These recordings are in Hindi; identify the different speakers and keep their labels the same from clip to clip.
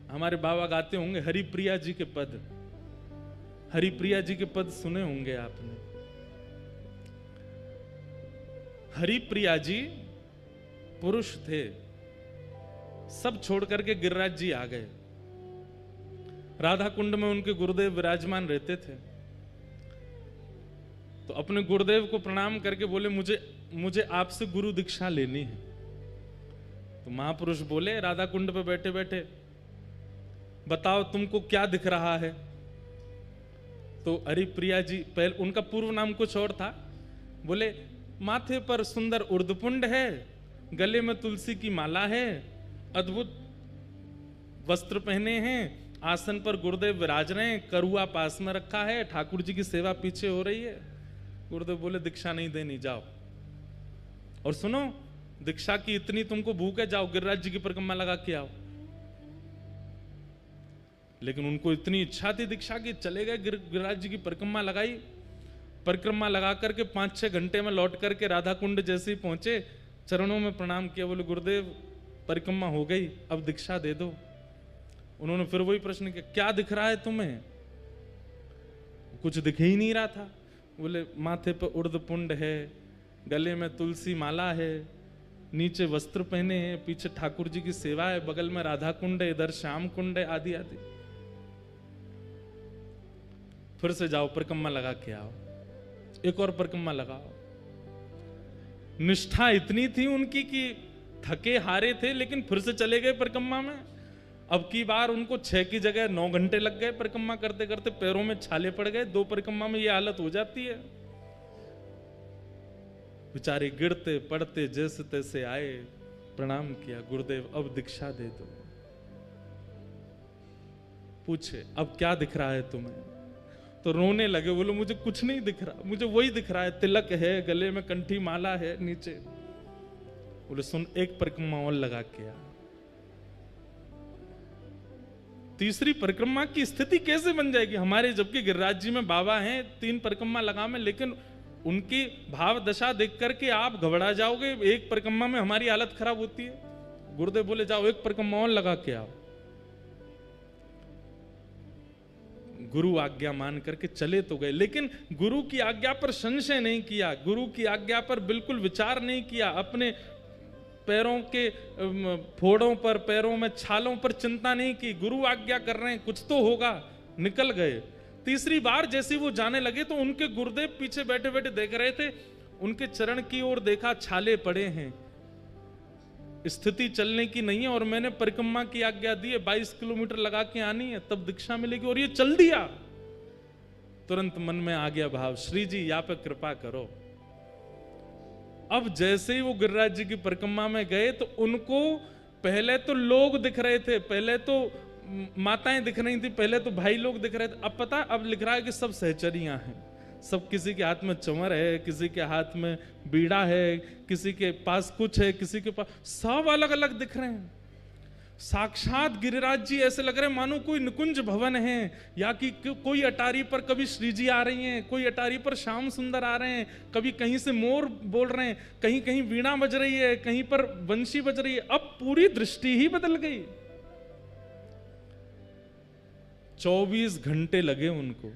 Speaker 1: हमारे बाबा गाते होंगे हरिप्रिया जी के पद, हरिप्रिया जी के पद सुने होंगे आपने। हरिप्रिया जी पुरुष थे, सब छोड़ करके गिरिराज जी आ गए। राधा कुंड में उनके गुरुदेव विराजमान रहते थे, तो अपने गुरुदेव को प्रणाम करके बोले मुझे आपसे गुरु दीक्षा लेनी है। तो महापुरुष बोले राधा कुंड पे बैठे बैठे, बताओ तुमको क्या दिख रहा है। तो हरिप्रिया जी, पहले उनका पूर्व नाम कुछ और था, बोले माथे पर सुंदर उर्धपुंड है, गले में तुलसी की माला है, अद्भुत वस्त्र पहने हैं, आसन पर गुरुदेव विराज रहे हैं, करुआ पास में रखा है, ठाकुर जी की सेवा पीछे हो रही है। गुरुदेव बोले दीक्षा नहीं देनी, जाओ। और सुनो, दीक्षा की इतनी तुमको भूख है, जाओ गिरिराज जी की परिक्रमा लगा के आओ। लेकिन उनको इतनी इच्छा थी दीक्षा की, चले गए गिरिराज जी की परिक्रमा लगाई। परिक्रमा लगा करके 5-6 घंटे में लौट करके राधा कुंड जैसे ही पहुंचे, चरणों में प्रणाम किया, बोले गुरुदेव परिक्रमा हो गई, अब दीक्षा दे दो। उन्होंने फिर वही प्रश्न किया, क्या दिख रहा है तुम्हें? कुछ दिख ही नहीं रहा था। बोले माथे पर उर्धपुंड है, गले में तुलसी माला है, नीचे वस्त्र पहने हैं, पीछे ठाकुर जी की सेवा है, बगल में राधा कुंड है, इधर श्याम कुंड है, आदि आदि। फिर से जाओ परिक्रमा लगा के आओ, एक और परिक्रमा लगाओ। निष्ठा इतनी थी उनकी कि थके हारे थे, लेकिन फिर से चले गए परिक्रमा में। अब की बार उनको 6 की जगह 9 घंटे लग गए परिक्रमा करते करते, पैरों में छाले पड़ गए। 2 परिक्रमा में ये हालत हो जाती है। बेचारे गिरते पड़ते जैसे तैसे आए, प्रणाम किया, गुरुदेव अब दीक्षा दे दो। पूछे अब क्या दिख रहा है तुम्हें? तो रोने लगे, बोलो मुझे कुछ नहीं दिख रहा, मुझे वही दिख रहा है, तिलक है, गले में कंठी माला है नीचे। बोले सुन, एक परिक्रमा और लगा के आ। तीसरी परिक्रमा की स्थिति कैसे बन जाएगी हमारे, जबकि गिरिराज जी में बाबा हैं, 3 परिक्रमा लगा में, लेकिन उनकी भाव दशा देख करके आप घबरा जाओगे। एक परिक्रमा में हमारी हालत खराब होती है। गुरुदेव बोले जाओ एक परिक्रमा और लगा के आओ। गुरु आज्ञा मान करके चले तो गए, लेकिन गुरु की आज्ञा पर संशय नहीं किया, गुरु की आज्ञा पर बिल्कुल विचार नहीं किया, अपने पैरों के फोड़ों पर, पैरों में छालों पर चिंता नहीं की। गुरु आज्ञा कर रहे हैं, कुछ तो होगा, निकल गए। तीसरी बार जैसे वो जाने लगे तो उनके गुरुदेव पीछे बैठे बैठे देख रहे थे, उनके चरण की ओर देखा, छाले पड़े हैं, स्थिति चलने की नहीं है, और मैंने परिक्रमा की आज्ञा दी है, 22 किलोमीटर लगा के आनी है, तब दीक्षा मिलेगी, और ये चल दिया। तुरंत मन में आ गया भाव, श्री जी यहाँ पे कृपा करो। अब जैसे ही वो गिरिराज जी की परिक्रमा में गए तो उनको पहले तो लोग दिख रहे थे, पहले तो माताएं दिख रही थी, पहले तो भाई लोग दिख रहे थे। अब पता, अब लिख रहा है कि सब सहचरियां हैं, सब किसी के हाथ में चमर है, किसी के हाथ में बीड़ा है, किसी के पास कुछ है, किसी के पास, सब अलग अलग दिख रहे हैं। साक्षात गिरिराज जी ऐसे लग रहे हैं मानो कोई निकुंज भवन है, या कि कोई अटारी पर कभी श्री जी आ रही हैं, कोई अटारी पर श्याम सुंदर आ रहे हैं, कभी कहीं से मोर बोल रहे हैं, कहीं कहीं वीणा बज रही है, कहीं पर बंशी बज रही है। अब पूरी दृष्टि ही बदल गई। 24 घंटे लगे उनको,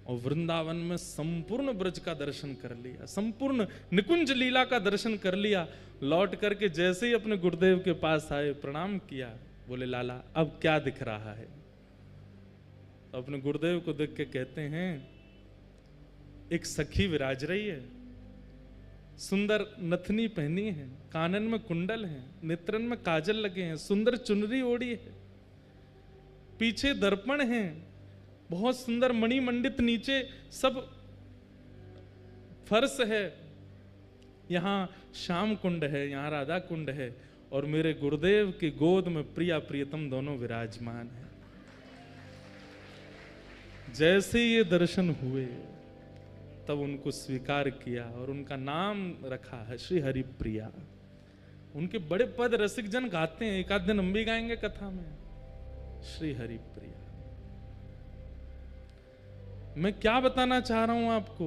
Speaker 1: और वृंदावन में संपूर्ण ब्रज का दर्शन कर लिया, संपूर्ण निकुंज लीला का दर्शन कर लिया। लौट करके जैसे ही अपने गुरुदेव के पास आए, प्रणाम किया, बोले लाला अब क्या दिख रहा है? तो अपने गुरुदेव को देख के कहते हैं, एक सखी विराज रही है, सुंदर नथनी पहनी है, कानन में कुंडल है, नेत्रन में काजल लगे हैं, सुंदर चुनरी ओढ़ी है, पीछे दर्पण है, बहुत सुंदर मणि मंडित नीचे सब फर्श है, यहां श्याम कुंड है, यहां राधा कुंड है, और मेरे गुरुदेव की गोद में प्रिया प्रियतम दोनों विराजमान है। जैसे ये दर्शन हुए तब उनको स्वीकार किया और उनका नाम रखा है श्री हरिप्रिया। उनके बड़े पद रसिक जन गाते हैं, एक आध दिन हम भी गाएंगे कथा में, श्री हरिप्रिया। मैं क्या बताना चाह रहा हूं आपको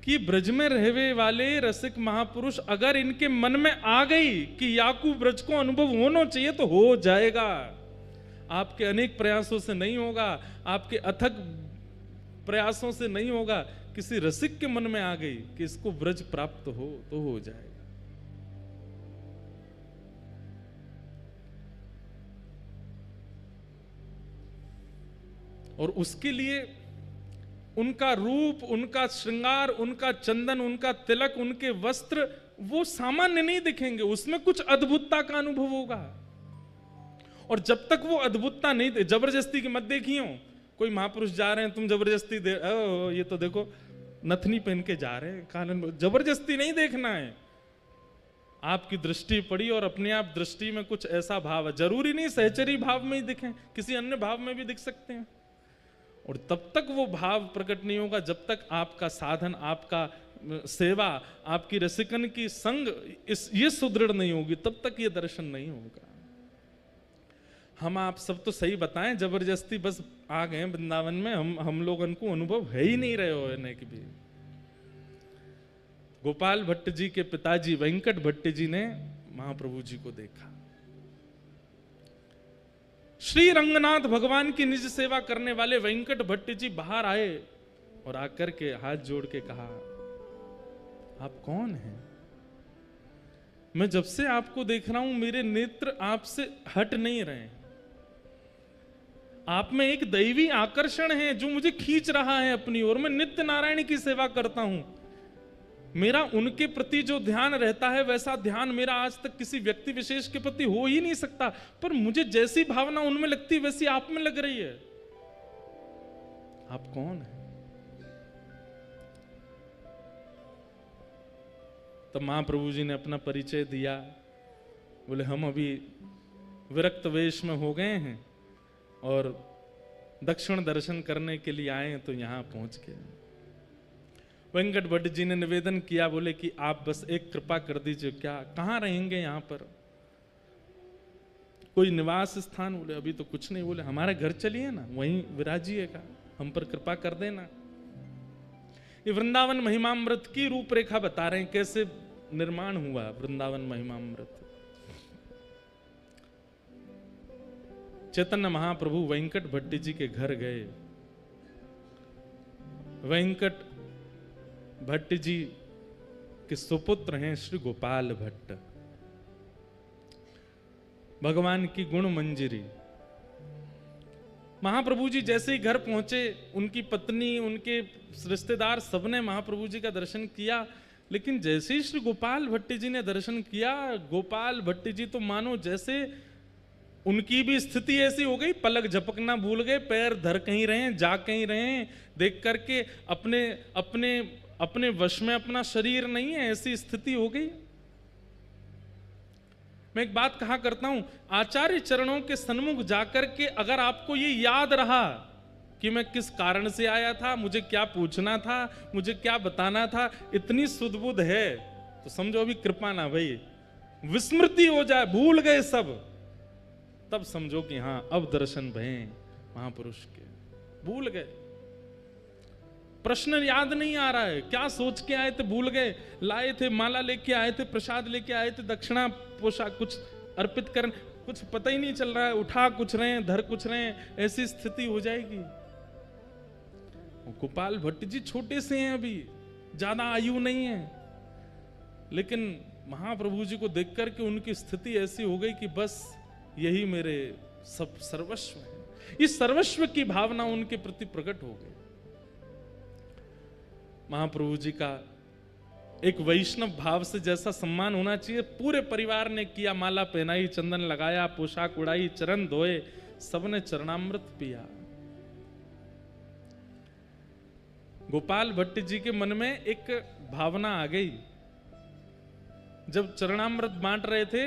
Speaker 1: कि ब्रज में रहने वाले रसिक महापुरुष अगर इनके मन में आ गई कि याकू ब्रज को अनुभव होना चाहिए तो हो जाएगा। आपके अनेक प्रयासों से नहीं होगा, आपके अथक प्रयासों से नहीं होगा, किसी रसिक के मन में आ गई कि इसको ब्रज प्राप्त हो तो हो जाएगा। और उसके लिए उनका रूप, उनका श्रृंगार, उनका चंदन, उनका तिलक, उनके वस्त्र वो सामान्य नहीं दिखेंगे, उसमें कुछ अद्भुतता का अनुभव होगा। और जब तक वो अद्भुतता नहीं, जबरदस्ती की मत देखियो, कोई महापुरुष जा रहे हैं तुम जबरदस्ती दे, ये तो देखो नथनी पहन के जा रहे हैं, कानन, जबरदस्ती नहीं देखना है। आपकी दृष्टि पड़ी और अपने आप दृष्टि में कुछ ऐसा भाव है, जरूरी नहीं सहचरी भाव में ही दिखें, किसी अन्य भाव में भी दिख सकते हैं। और तब तक वो भाव प्रकट नहीं होगा जब तक आपका साधन, आपका सेवा, आपकी रसिकन की संग ये सुदृढ़ नहीं होगी, तब तक ये दर्शन नहीं होगा। हम आप सब तो सही बताएं, जबरदस्ती बस आ गए वृंदावन में, हम लोगों को अनुभव है ही नहीं रहे होने की भी। गोपाल भट्ट जी के पिताजी वेंकट भट्ट जी ने महाप्रभु जी को देखा। श्री रंगनाथ भगवान की निज सेवा करने वाले वेंकट भट्ट जी बाहर आए और आकर के हाथ जोड़ के कहा, आप कौन हैं? मैं जब से आपको देख रहा हूं मेरे नेत्र आपसे हट नहीं रहे। आप में एक दैवी आकर्षण है जो मुझे खींच रहा है अपनी ओर। मैं नित्य नारायण की सेवा करता हूं, मेरा उनके प्रति जो ध्यान रहता है वैसा ध्यान मेरा आज तक किसी व्यक्ति विशेष के प्रति हो ही नहीं सकता, पर मुझे जैसी भावना उनमें लगती वैसी आप में लग रही है। आप कौन है? तब महाप्रभु जी ने अपना परिचय दिया। बोले, हम अभी विरक्त वेश में हो गए हैं और दक्षिण दर्शन करने के लिए आए, तो यहां पहुंच गए। वेंकट भट्ट जी ने निवेदन किया, बोले कि आप बस एक कृपा कर दीजिए, क्या कहाँ रहेंगे यहाँ पर? कोई निवास स्थान? बोले अभी तो कुछ नहीं। बोले हमारे घर चलिए ना, वहीं विराजिएगा, हम पर कृपा कर देना। ये वृंदावन महिमामृत की रूपरेखा बता रहे हैं, कैसे निर्माण हुआ वृंदावन महिमामृत। चैतन्य महाप्रभु वेंकट भट्ट जी के घर गए। वेंकट भट्ट जी के सुपुत्र हैं श्री गोपाल भट्ट, भगवान की गुण मंजरी। महाप्रभु जी जैसे ही घर पहुंचे, उनकी पत्नी, उनके रिश्तेदार सबने महाप्रभु जी का दर्शन किया। लेकिन जैसे ही श्री गोपाल भट्ट जी ने दर्शन किया, गोपाल भट्ट जी तो मानो जैसे उनकी भी स्थिति ऐसी हो गई, पलक झपकना भूल गए, पैर धर कहीं रहे, जा कहीं रहे, देख करके अपने अपने अपने वश में अपना शरीर नहीं है, ऐसी स्थिति हो गई। मैं एक बात कहा करता हूं, आचार्य चरणों के सन्मुख जाकर के अगर आपको ये याद रहा कि मैं किस कारण से आया था, मुझे क्या पूछना था, मुझे क्या बताना था, इतनी सुदबुद है तो समझो अभी कृपा ना भाई, विस्मृति हो जाए, भूल गए सब, तब समझो कि हां अब दर्शन भये महापुरुष के। भूल गए, प्रश्न याद नहीं आ रहा है, क्या सोच के आए थे भूल गए, लाए थे माला लेके आए थे, प्रसाद लेके आए थे, दक्षिणा पोशाक कुछ अर्पित कर, कुछ पता ही नहीं चल रहा है, उठा कुछ रहे हैं, धर कुछ रहे हैं, ऐसी स्थिति हो जाएगी। गोपाल भट्ट जी छोटे से हैं, अभी ज्यादा आयु नहीं है, लेकिन महाप्रभु जी को देख करके उनकी स्थिति ऐसी हो गई कि बस यही मेरे सब सर्वस्व है। इस सर्वस्व की भावना उनके प्रति प्रकट हो गई। महाप्रभु जी का एक वैष्णव भाव से जैसा सम्मान होना चाहिए, पूरे परिवार ने किया, माला पहनाई, चंदन लगाया, पोशाक उड़ाई, चरण धोए, सबने चरणामृत पिया। गोपाल भट्ट जी के मन में एक भावना आ गई, जब चरणामृत बांट रहे थे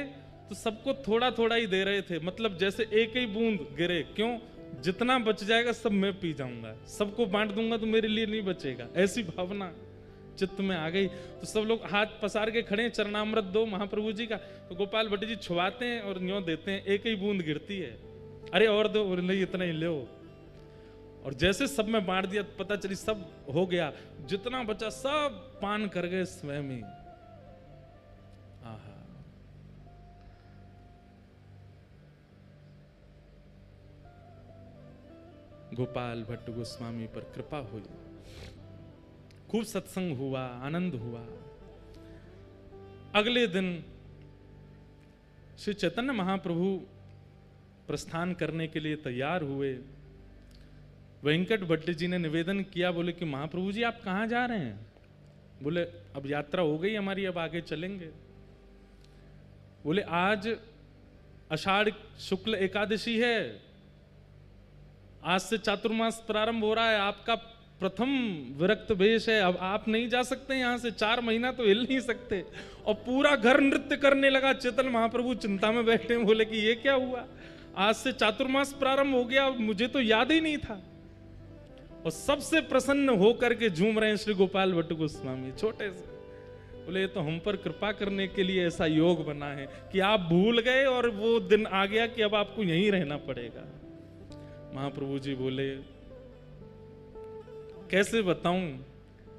Speaker 1: तो सबको थोड़ा थोड़ा ही दे रहे थे, मतलब जैसे एक ही बूंद गिरे, क्यों, जितना बच जाएगा सब मैं पी जाऊंगा, सबको बांट दूंगा तो मेरे लिए नहीं बचेगा, ऐसी भावना चित्त में आ गई। तो सब लोग हाथ पसार के खड़े, चरणामृत दो महाप्रभु जी का। तो गोपाल भट्ट जी छुआते हैं और न्यों देते हैं, एक ही बूंद गिरती है, अरे और दो, नहीं इतना ही लो। और जैसे सब में बांट दिया, पता चली सब हो गया, जितना बचा सब पान कर गए स्वयं ही। आहा, गोपाल भट्ट गोस्वामी पर कृपा हुई, खूब सत्संग हुआ, आनंद हुआ। अगले दिन श्री चैतन्य महाप्रभु प्रस्थान करने के लिए तैयार हुए। वेंकट भट्ट जी ने निवेदन किया, बोले कि महाप्रभु जी आप कहां जा रहे हैं? बोले अब यात्रा हो गई हमारी, अब आगे चलेंगे। बोले आज आषाढ़ शुक्ल एकादशी है, आज से चातुर्मास प्रारंभ हो रहा है, आपका प्रथम विरक्त वेश है, अब आप नहीं जा सकते यहां से, 4 महीना तो हिल नहीं सकते। और पूरा घर नृत्य करने लगा। चैतन्य महाप्रभु चिंता में बैठे, बोले कि ये क्या हुआ, आज से चातुर्मास प्रारंभ हो गया, मुझे तो याद ही नहीं था। और सबसे प्रसन्न होकर के झूम रहे हैं श्री गोपाल भट्ट गोस्वामी, छोटे से। बोले तो हम पर कृपा करने के लिए ऐसा योग बना है कि आप भूल गए और वो दिन आ गया कि अब आपको यहीं रहना पड़ेगा। महाप्रभु जी बोले कैसे बताऊं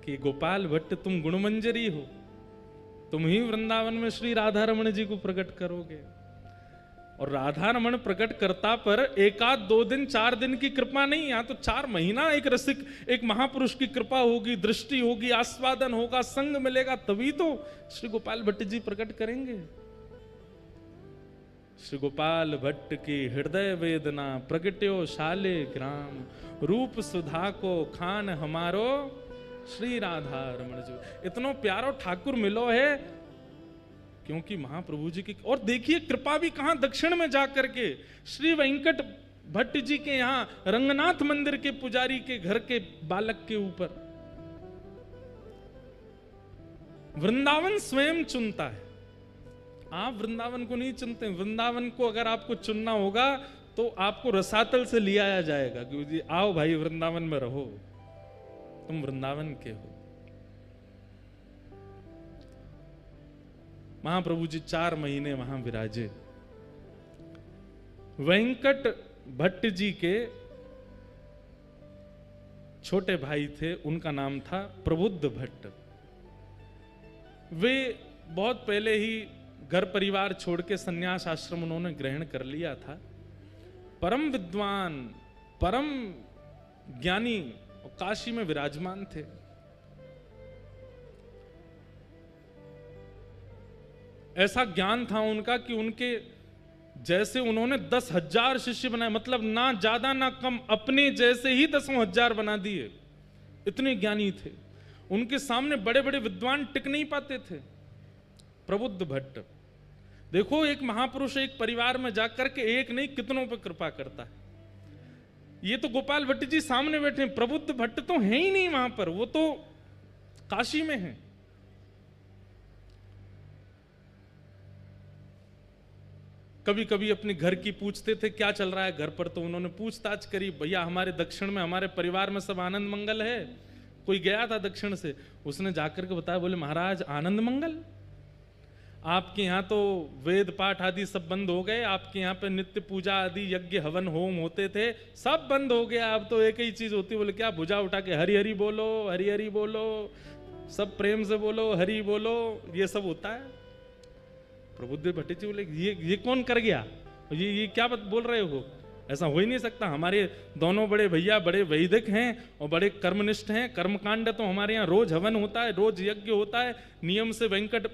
Speaker 1: कि गोपाल भट्ट तुम गुणमंजरी हो, तुम ही वृंदावन में श्री राधा रमण जी को प्रकट करोगे। और राधा रमण प्रकट करता पर 1 आध 2 दिन 4 दिन की कृपा नहीं, यहां तो 4 महीना एक रसिक, एक महापुरुष की कृपा होगी, दृष्टि होगी, आस्वादन होगा, संग मिलेगा, तभी तो श्री गोपाल भट्ट जी प्रकट करेंगे। श्री गोपाल भट्ट की हृदय वेदना प्रगट्यो शाले ग्राम, रूप सुधा को खान हमारो श्री राधा रमण जी। इतनो प्यारो ठाकुर मिलो है, क्योंकि महाप्रभु जी की। और देखिए कृपा भी कहां, दक्षिण में जाकर के श्री वेंकट भट्ट जी के यहां रंगनाथ मंदिर के पुजारी के घर के बालक के ऊपर। वृंदावन स्वयं चुनता है, आप वृंदावन को नहीं चुनते। वृंदावन को अगर आपको चुनना होगा तो आपको रसातल से ले आया जाएगा, क्योंकि आओ भाई वृंदावन में रहो, तुम वृंदावन के हो। महाप्रभु जी 4 महीने वहां विराजे। वेंकट भट्ट जी के छोटे भाई थे, उनका नाम था प्रबुद्ध भट्ट। वे बहुत पहले ही घर परिवार छोड़ के संन्यास आश्रम उन्होंने ग्रहण कर लिया था। परम विद्वान, परम ज्ञानी और काशी में विराजमान थे। ऐसा ज्ञान था उनका कि उनके जैसे उन्होंने 10,000 शिष्य बनाए, मतलब ना ज्यादा ना कम, अपने जैसे ही 10,000 बना दिए, इतने ज्ञानी थे। उनके सामने बड़े बड़े विद्वान टिक नहीं पाते थे। प्रबुद्ध भट्ट देखो, एक महापुरुष एक परिवार में जाकर के एक नहीं कितनों पर कृपा करता है। ये तो गोपाल भट्ट जी सामने बैठे हैं, प्रबुद्ध भट्ट तो है ही नहीं वहां पर, वो तो काशी में है। कभी कभी अपने घर की पूछते थे क्या चल रहा है घर पर, तो उन्होंने पूछताछ करी, भैया हमारे दक्षिण में हमारे परिवार में सब आनंद मंगल है। कोई गया था दक्षिण से, उसने जाकर के बताया, बोले महाराज आनंद मंगल, आपके यहाँ तो वेद पाठ आदि सब बंद हो गए, आपके यहाँ पे नित्य पूजा आदि यज्ञ हवन होम होते थे, सब बंद हो गया, अब तो एक ही चीज होती है। बोले क्या? भुजा उठा के हरि हरि बोलो, हरि हरि बोलो, सब प्रेम से बोलो, हरि बोलो, ये सब होता है। प्रबुद्ध भट्ट जी बोले ये कौन कर गया, ये क्या बोल रहे हो, ऐसा हो ही नहीं सकता। हमारे दोनों बड़े भैया बड़े वैदिक हैं और बड़े कर्मनिष्ठ हैं, कर्मकांड तो हमारे यहाँ रोज हवन होता है, रोज यज्ञ होता है, नियम से वेंकट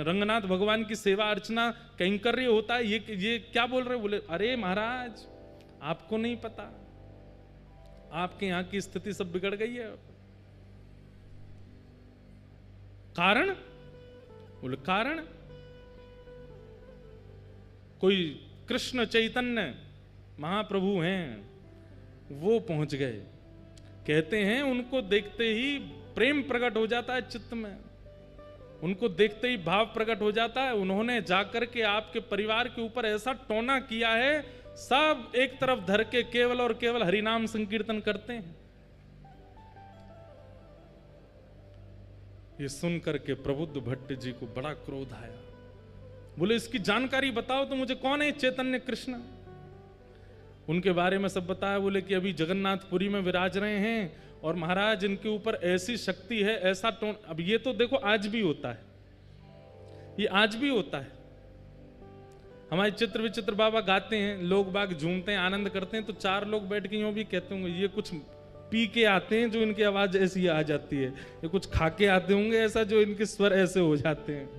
Speaker 1: रंगनाथ भगवान की सेवा अर्चना कैंकर्य होता है, ये क्या बोल रहे हो? बोले अरे महाराज आपको नहीं पता, आपके यहाँ की स्थिति सब बिगड़ गई है। कारण? बोले कारण कोई कृष्ण चैतन्य महाप्रभु हैं, वो पहुंच गए। कहते हैं उनको देखते ही प्रेम प्रकट हो जाता है चित्त में, उनको देखते ही भाव प्रकट हो जाता है। उन्होंने जाकर के आपके परिवार के ऊपर ऐसा टोना किया है, सब एक तरफ धर के केवल और केवल हरिनाम संकीर्तन करते हैं। ये सुनकर के प्रबुद्ध भट्ट जी को बड़ा क्रोध आया। बोले इसकी जानकारी बताओ तो मुझे, कौन है चैतन्य कृष्ण? उनके बारे में सब बताया। बोले कि अभी जगन्नाथपुरी में विराज रहे हैं और महाराज इनके ऊपर ऐसी शक्ति है, ऐसा टोन। अब ये तो देखो आज भी होता है, ये आज भी होता है। हमारे चित्र विचित्र बाबा गाते हैं, लोग बाग झूमते हैं, आनंद करते हैं, तो चार लोग बैठ के यूं भी कहते होंगे ये कुछ पी के आते हैं जो इनकी आवाज ऐसी आ जाती है, ये कुछ खा के आते होंगे ऐसा जो इनके स्वर ऐसे हो जाते हैं।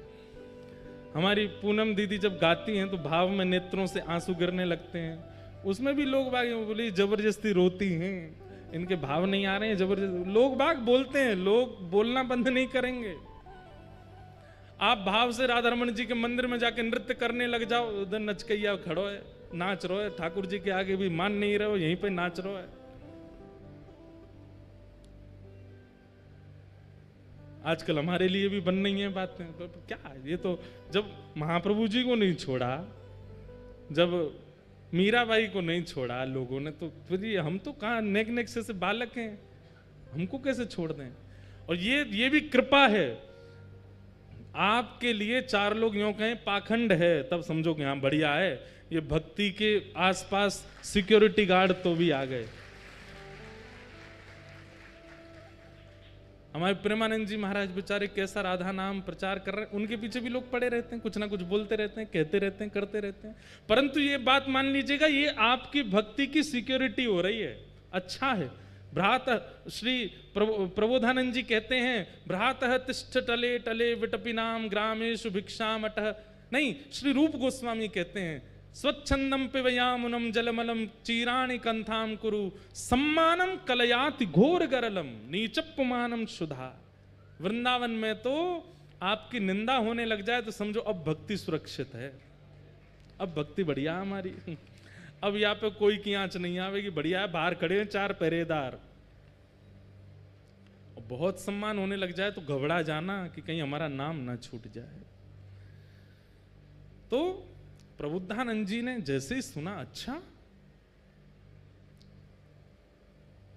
Speaker 1: हमारी पूनम दीदी जब गाती हैं तो भाव में नेत्रों से आंसू गिरने लगते हैं, उसमें भी लोग बाग बोले जबरदस्ती रोती हैं, इनके भाव नहीं आ रहे हैं, जबरदस्ती। लोग बाग बोलते हैं, लोग बोलना बंद नहीं करेंगे। आप भाव से राधा रमन जी के मंदिर में जाके नृत्य करने लग जाओ, उधर नचकैया खड़ो है, नाच रहो है, ठाकुर जी के आगे भी मान नहीं रहे हो, यहीं पे नाच रहो है। आजकल हमारे लिए भी बन नहीं है बातें, तो क्या ये तो जब महाप्रभु जी को नहीं छोड़ा, जब मीराबाई को नहीं छोड़ा लोगों ने, तो फिर ये हम तो कहाँ नेक नेक से बालक हैं, हमको कैसे छोड़ दें। और ये भी कृपा है आपके लिए। चार लोग यूं कहें पाखंड है तब समझो कि हाँ बढ़िया है, ये भक्ति के आसपास सिक्योरिटी गार्ड तो भी आ गए। हमारे प्रेमानंद जी महाराज बेचारे कैसा राधा नाम प्रचार कर रहे हैं, उनके पीछे भी लोग पड़े रहते हैं, कुछ ना कुछ बोलते रहते हैं, कहते रहते हैं, करते रहते हैं। परंतु ये बात मान लीजिएगा, ये आपकी भक्ति की सिक्योरिटी हो रही है, अच्छा है। भ्रात श्री प्रबोधानंद जी कहते हैं, भ्रातः तिष्ठ टले टले विटपिनाम ग्रामेषु भिक्षाम अटः। नहीं, श्री रूप गोस्वामी कहते हैं, स्वच्छंदम पिबयामुनम जलमलम चीराणि कंथाम कुरु सम्मानम कलयाति घोर गरलम नीचपुमानम सुधा। वृंदावन में तो आपकी निंदा होने लग जाए तो समझो अब भक्ति सुरक्षित है, अब भक्ति बढ़िया हमारी, अब यहाँ पे कोई की आंच नहीं आवेगी, बढ़िया है। बाहर खड़े हैं चार पहरेदार, बहुत सम्मान होने लग जाए तो घबरा जाना कि कहीं हमारा नाम ना छूट जाए। तो प्रबुद्धानंद जी ने जैसे ही सुना, अच्छा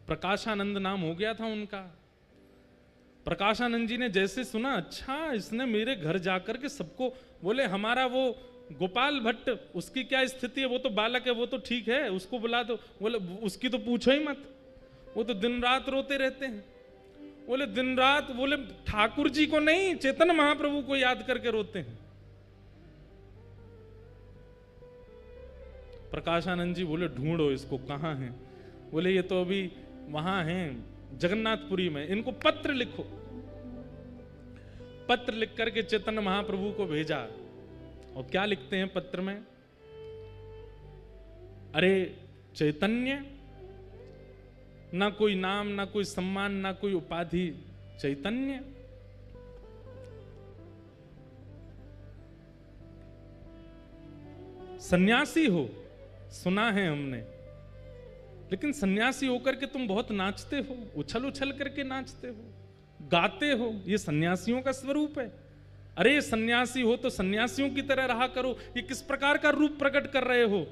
Speaker 1: प्रकाशानंद नाम हो गया था उनका, प्रकाशानंद जी ने जैसे सुना, अच्छा इसने मेरे घर जाकर के सबको, बोले हमारा वो गोपाल भट्ट, उसकी क्या स्थिति है, वो तो बालक है, वो तो ठीक है, उसको बुला दो। बोले उसकी तो पूछो ही मत, वो तो दिन रात रोते रहते हैं। बोले दिन रात, बोले ठाकुर जी को नहीं, चैतन्य महाप्रभु को याद करके रोते हैं। प्रकाशानंद जी बोले ढूंढो इसको, कहाँ है। बोले ये तो अभी वहां हैं जगन्नाथपुरी में, इनको पत्र लिखो। पत्र लिख करके चैतन्य महाप्रभु को भेजा। और क्या लिखते हैं पत्र में, अरे चैतन्य, ना कोई नाम, ना कोई सम्मान, ना कोई उपाधि, चैतन्य। सन्यासी हो, सुना है हमने, लेकिन सन्यासी होकर के तुम बहुत नाचते हो, उछल उछल करके नाचते हो, गाते हो, ये सन्यासियों का स्वरूप है। अरे सन्यासी हो तो सन्यासियों की तरह रहा करो, ये किस प्रकार का रूप प्रकट कर रहे हो।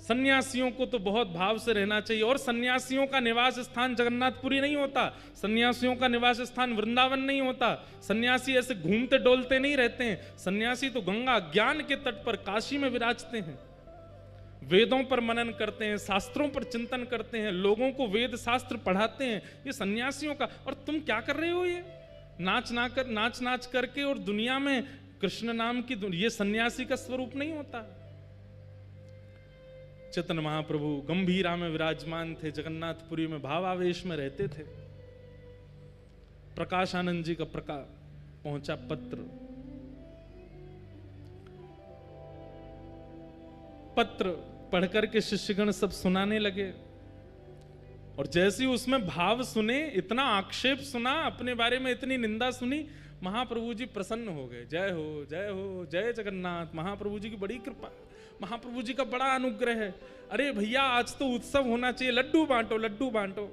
Speaker 1: सन्यासियों को तो बहुत भाव से रहना चाहिए। और सन्यासियों का निवास स्थान जगन्नाथपुरी नहीं होता, सन्यासियों का निवास स्थान वृंदावन नहीं होता। सन्यासी ऐसे घूमते डोलते नहीं रहते हैं, सन्यासी तो गंगा ज्ञान के तट पर काशी में विराजते हैं, वेदों पर मनन करते हैं, शास्त्रों पर चिंतन करते हैं, लोगों को वेद शास्त्र पढ़ाते हैं। ये सन्यासियों का। और तुम क्या कर रहे हो, ये नाच नाच करके और दुनिया में कृष्ण नाम की, ये सन्यासी का स्वरूप नहीं होता। चैतन्य महाप्रभु गंभीरा में विराजमान थे, जगन्नाथपुरी में भावावेश में रहते थे। प्रकाशानंद जी का पहुंचा पत्र पढ़कर के शिष्यगण सब सुनाने लगे। और जैसे ही उसमें भाव सुने, इतना आक्षेप सुना, अपने बारे में इतनी निंदा सुनी, महाप्रभु जी प्रसन्न हो गए। जय हो जय हो, जय जगन्नाथ। महाप्रभु जी की बड़ी कृपा, महाप्रभु जी का बड़ा अनुग्रह है। अरे भैया आज तो उत्सव होना चाहिए, लड्डू बांटो लड्डू बांटो।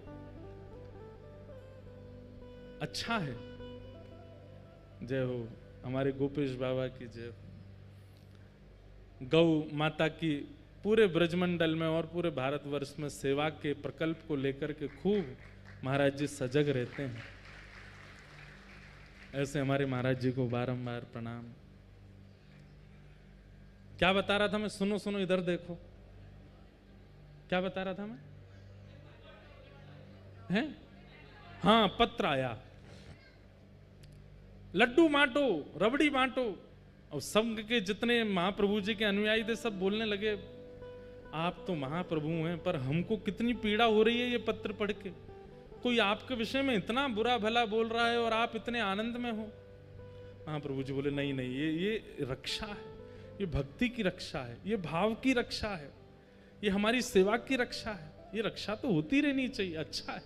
Speaker 1: अच्छा है, जय हो हमारे गोपेश बाबा की जय हो। गौ माता की पूरे ब्रजमंडल में और पूरे भारतवर्ष में सेवा के प्रकल्प को लेकर के खूब महाराज जी सजग रहते हैं। ऐसे हमारे महाराज जी को बारंबार प्रणाम। क्या बता रहा था मैं, सुनो सुनो इधर देखो। क्या बता रहा था मैं? हैं? हाँ, पत्र आया, लड्डू बांटो, रबड़ी बांटो। और संघ के जितने महाप्रभु जी के अनुयायी थे सब बोलने लगे, आप तो महाप्रभु हैं, पर हमको कितनी पीड़ा हो रही है ये पत्र पढ़ के। कोई आपके विषय में इतना बुरा भला बोल रहा है और आप इतने आनंद में हो। महाप्रभु जी बोले, नहीं नहीं, ये रक्षा है, ये भक्ति की रक्षा है, ये भाव की रक्षा है, ये हमारी सेवा की रक्षा है। ये रक्षा तो होती रहनी चाहिए। अच्छा है।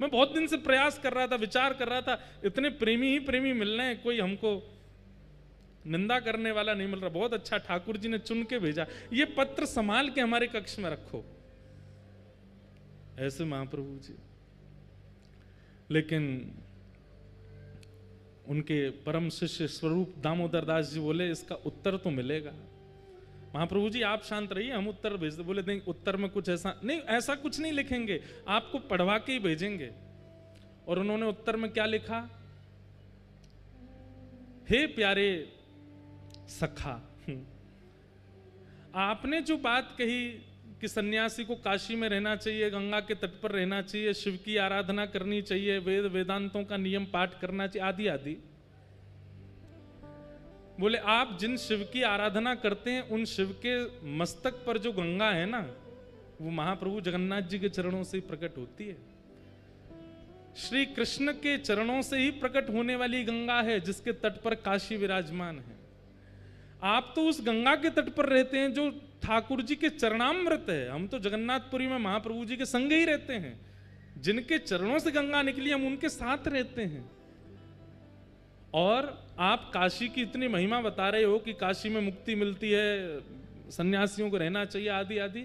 Speaker 1: मैं बहुत दिन से प्रयास कर रहा था, विचार कर रहा था, इतने प्रेमी ही प्रेमी मिल रहे हैं, कोई हमको निंदा करने वाला नहीं मिल रहा। बहुत अच्छा, ठाकुर जी ने चुन के भेजा। ये पत्र संभाल के हमारे कक्ष में रखो। ऐसे महाप्रभु जी। लेकिन उनके परम शिष्य स्वरूप दामोदर दास जी बोले, इसका उत्तर तो मिलेगा। महाप्रभु जी आप शांत रहिए, हम उत्तर भेज दे। बोले नहीं, उत्तर में कुछ ऐसा नहीं, ऐसा कुछ नहीं लिखेंगे, आपको पढ़वा के ही भेजेंगे। और उन्होंने उत्तर में क्या लिखा? हे प्यारे सखा, आपने जो बात कही कि सन्यासी को काशी में रहना चाहिए, गंगा के तट पर रहना चाहिए, शिव की आराधना करनी चाहिए, वेद वेदांतों का नियम पाठ करना चाहिए, आदि आदि। बोले आप जिन शिव की आराधना करते हैं उन शिव के मस्तक पर जो गंगा है ना, वो महाप्रभु जगन्नाथ जी के चरणों से ही प्रकट होती है। श्री कृष्ण के चरणों से ही प्रकट होने वाली गंगा है जिसके तट पर काशी विराजमान है। आप तो उस गंगा के तट पर रहते हैं जो ठाकुर जी के चरणामृत है। हम तो जगन्नाथपुरी में महाप्रभु जी के संग ही रहते हैं। जिनके चरणों से गंगा निकली हम उनके साथ रहते हैं। और आप काशी की इतनी महिमा बता रहे हो कि काशी में मुक्ति मिलती है, सन्यासियों को रहना चाहिए, आदि आदि।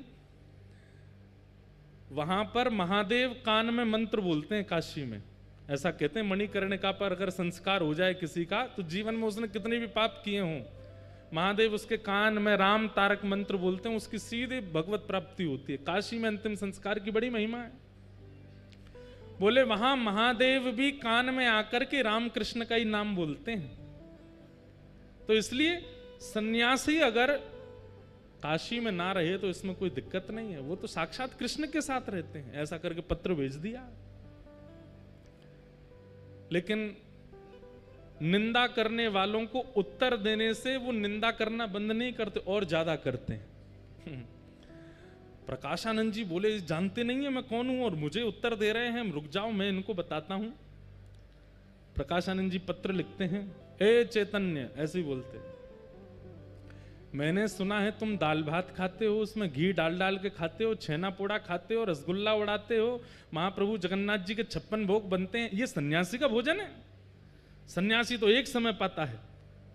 Speaker 1: वहां पर महादेव कान में मंत्र बोलते हैं काशी में। ऐसा कहते हैं मणिकर्णिका पर अगर संस्कार हो जाए किसी का तो जीवन में उसने कितने भी पाप किए हों, महादेव उसके कान में राम तारक मंत्र बोलते हैं, उसकी सीधे भगवत प्राप्ति होती है। काशी में अंतिम संस्कार की बड़ी महिमा है। बोले वहां महादेव भी कान में आकर के राम कृष्ण का ही नाम बोलते हैं। तो इसलिए सन्यासी अगर काशी में ना रहे तो इसमें कोई दिक्कत नहीं है, वो तो साक्षात कृष्ण के साथ रहते हैं। ऐसा करके पत्र भेज दिया। लेकिन निंदा करने वालों को उत्तर देने से वो निंदा करना बंद नहीं करते, और ज्यादा करते हैं। प्रकाशानंद जी बोले, जानते नहीं है मैं कौन हूं और मुझे उत्तर दे रहे हैं, रुक जाओ मैं इनको बताता हूं। प्रकाशानंद जी पत्र लिखते हैं, ए चैतन्य, ऐसे ही बोलते, मैंने सुना है तुम दाल भात खाते हो, उसमें घी डाल डाल के खाते हो, छेना पोड़ा खाते हो, रसगुल्ला उड़ाते हो, महाप्रभु जगन्नाथ जी के 56 भोग बनते हैं। ये सन्यासी का भोजन है? सन्यासी तो एक समय पाता है,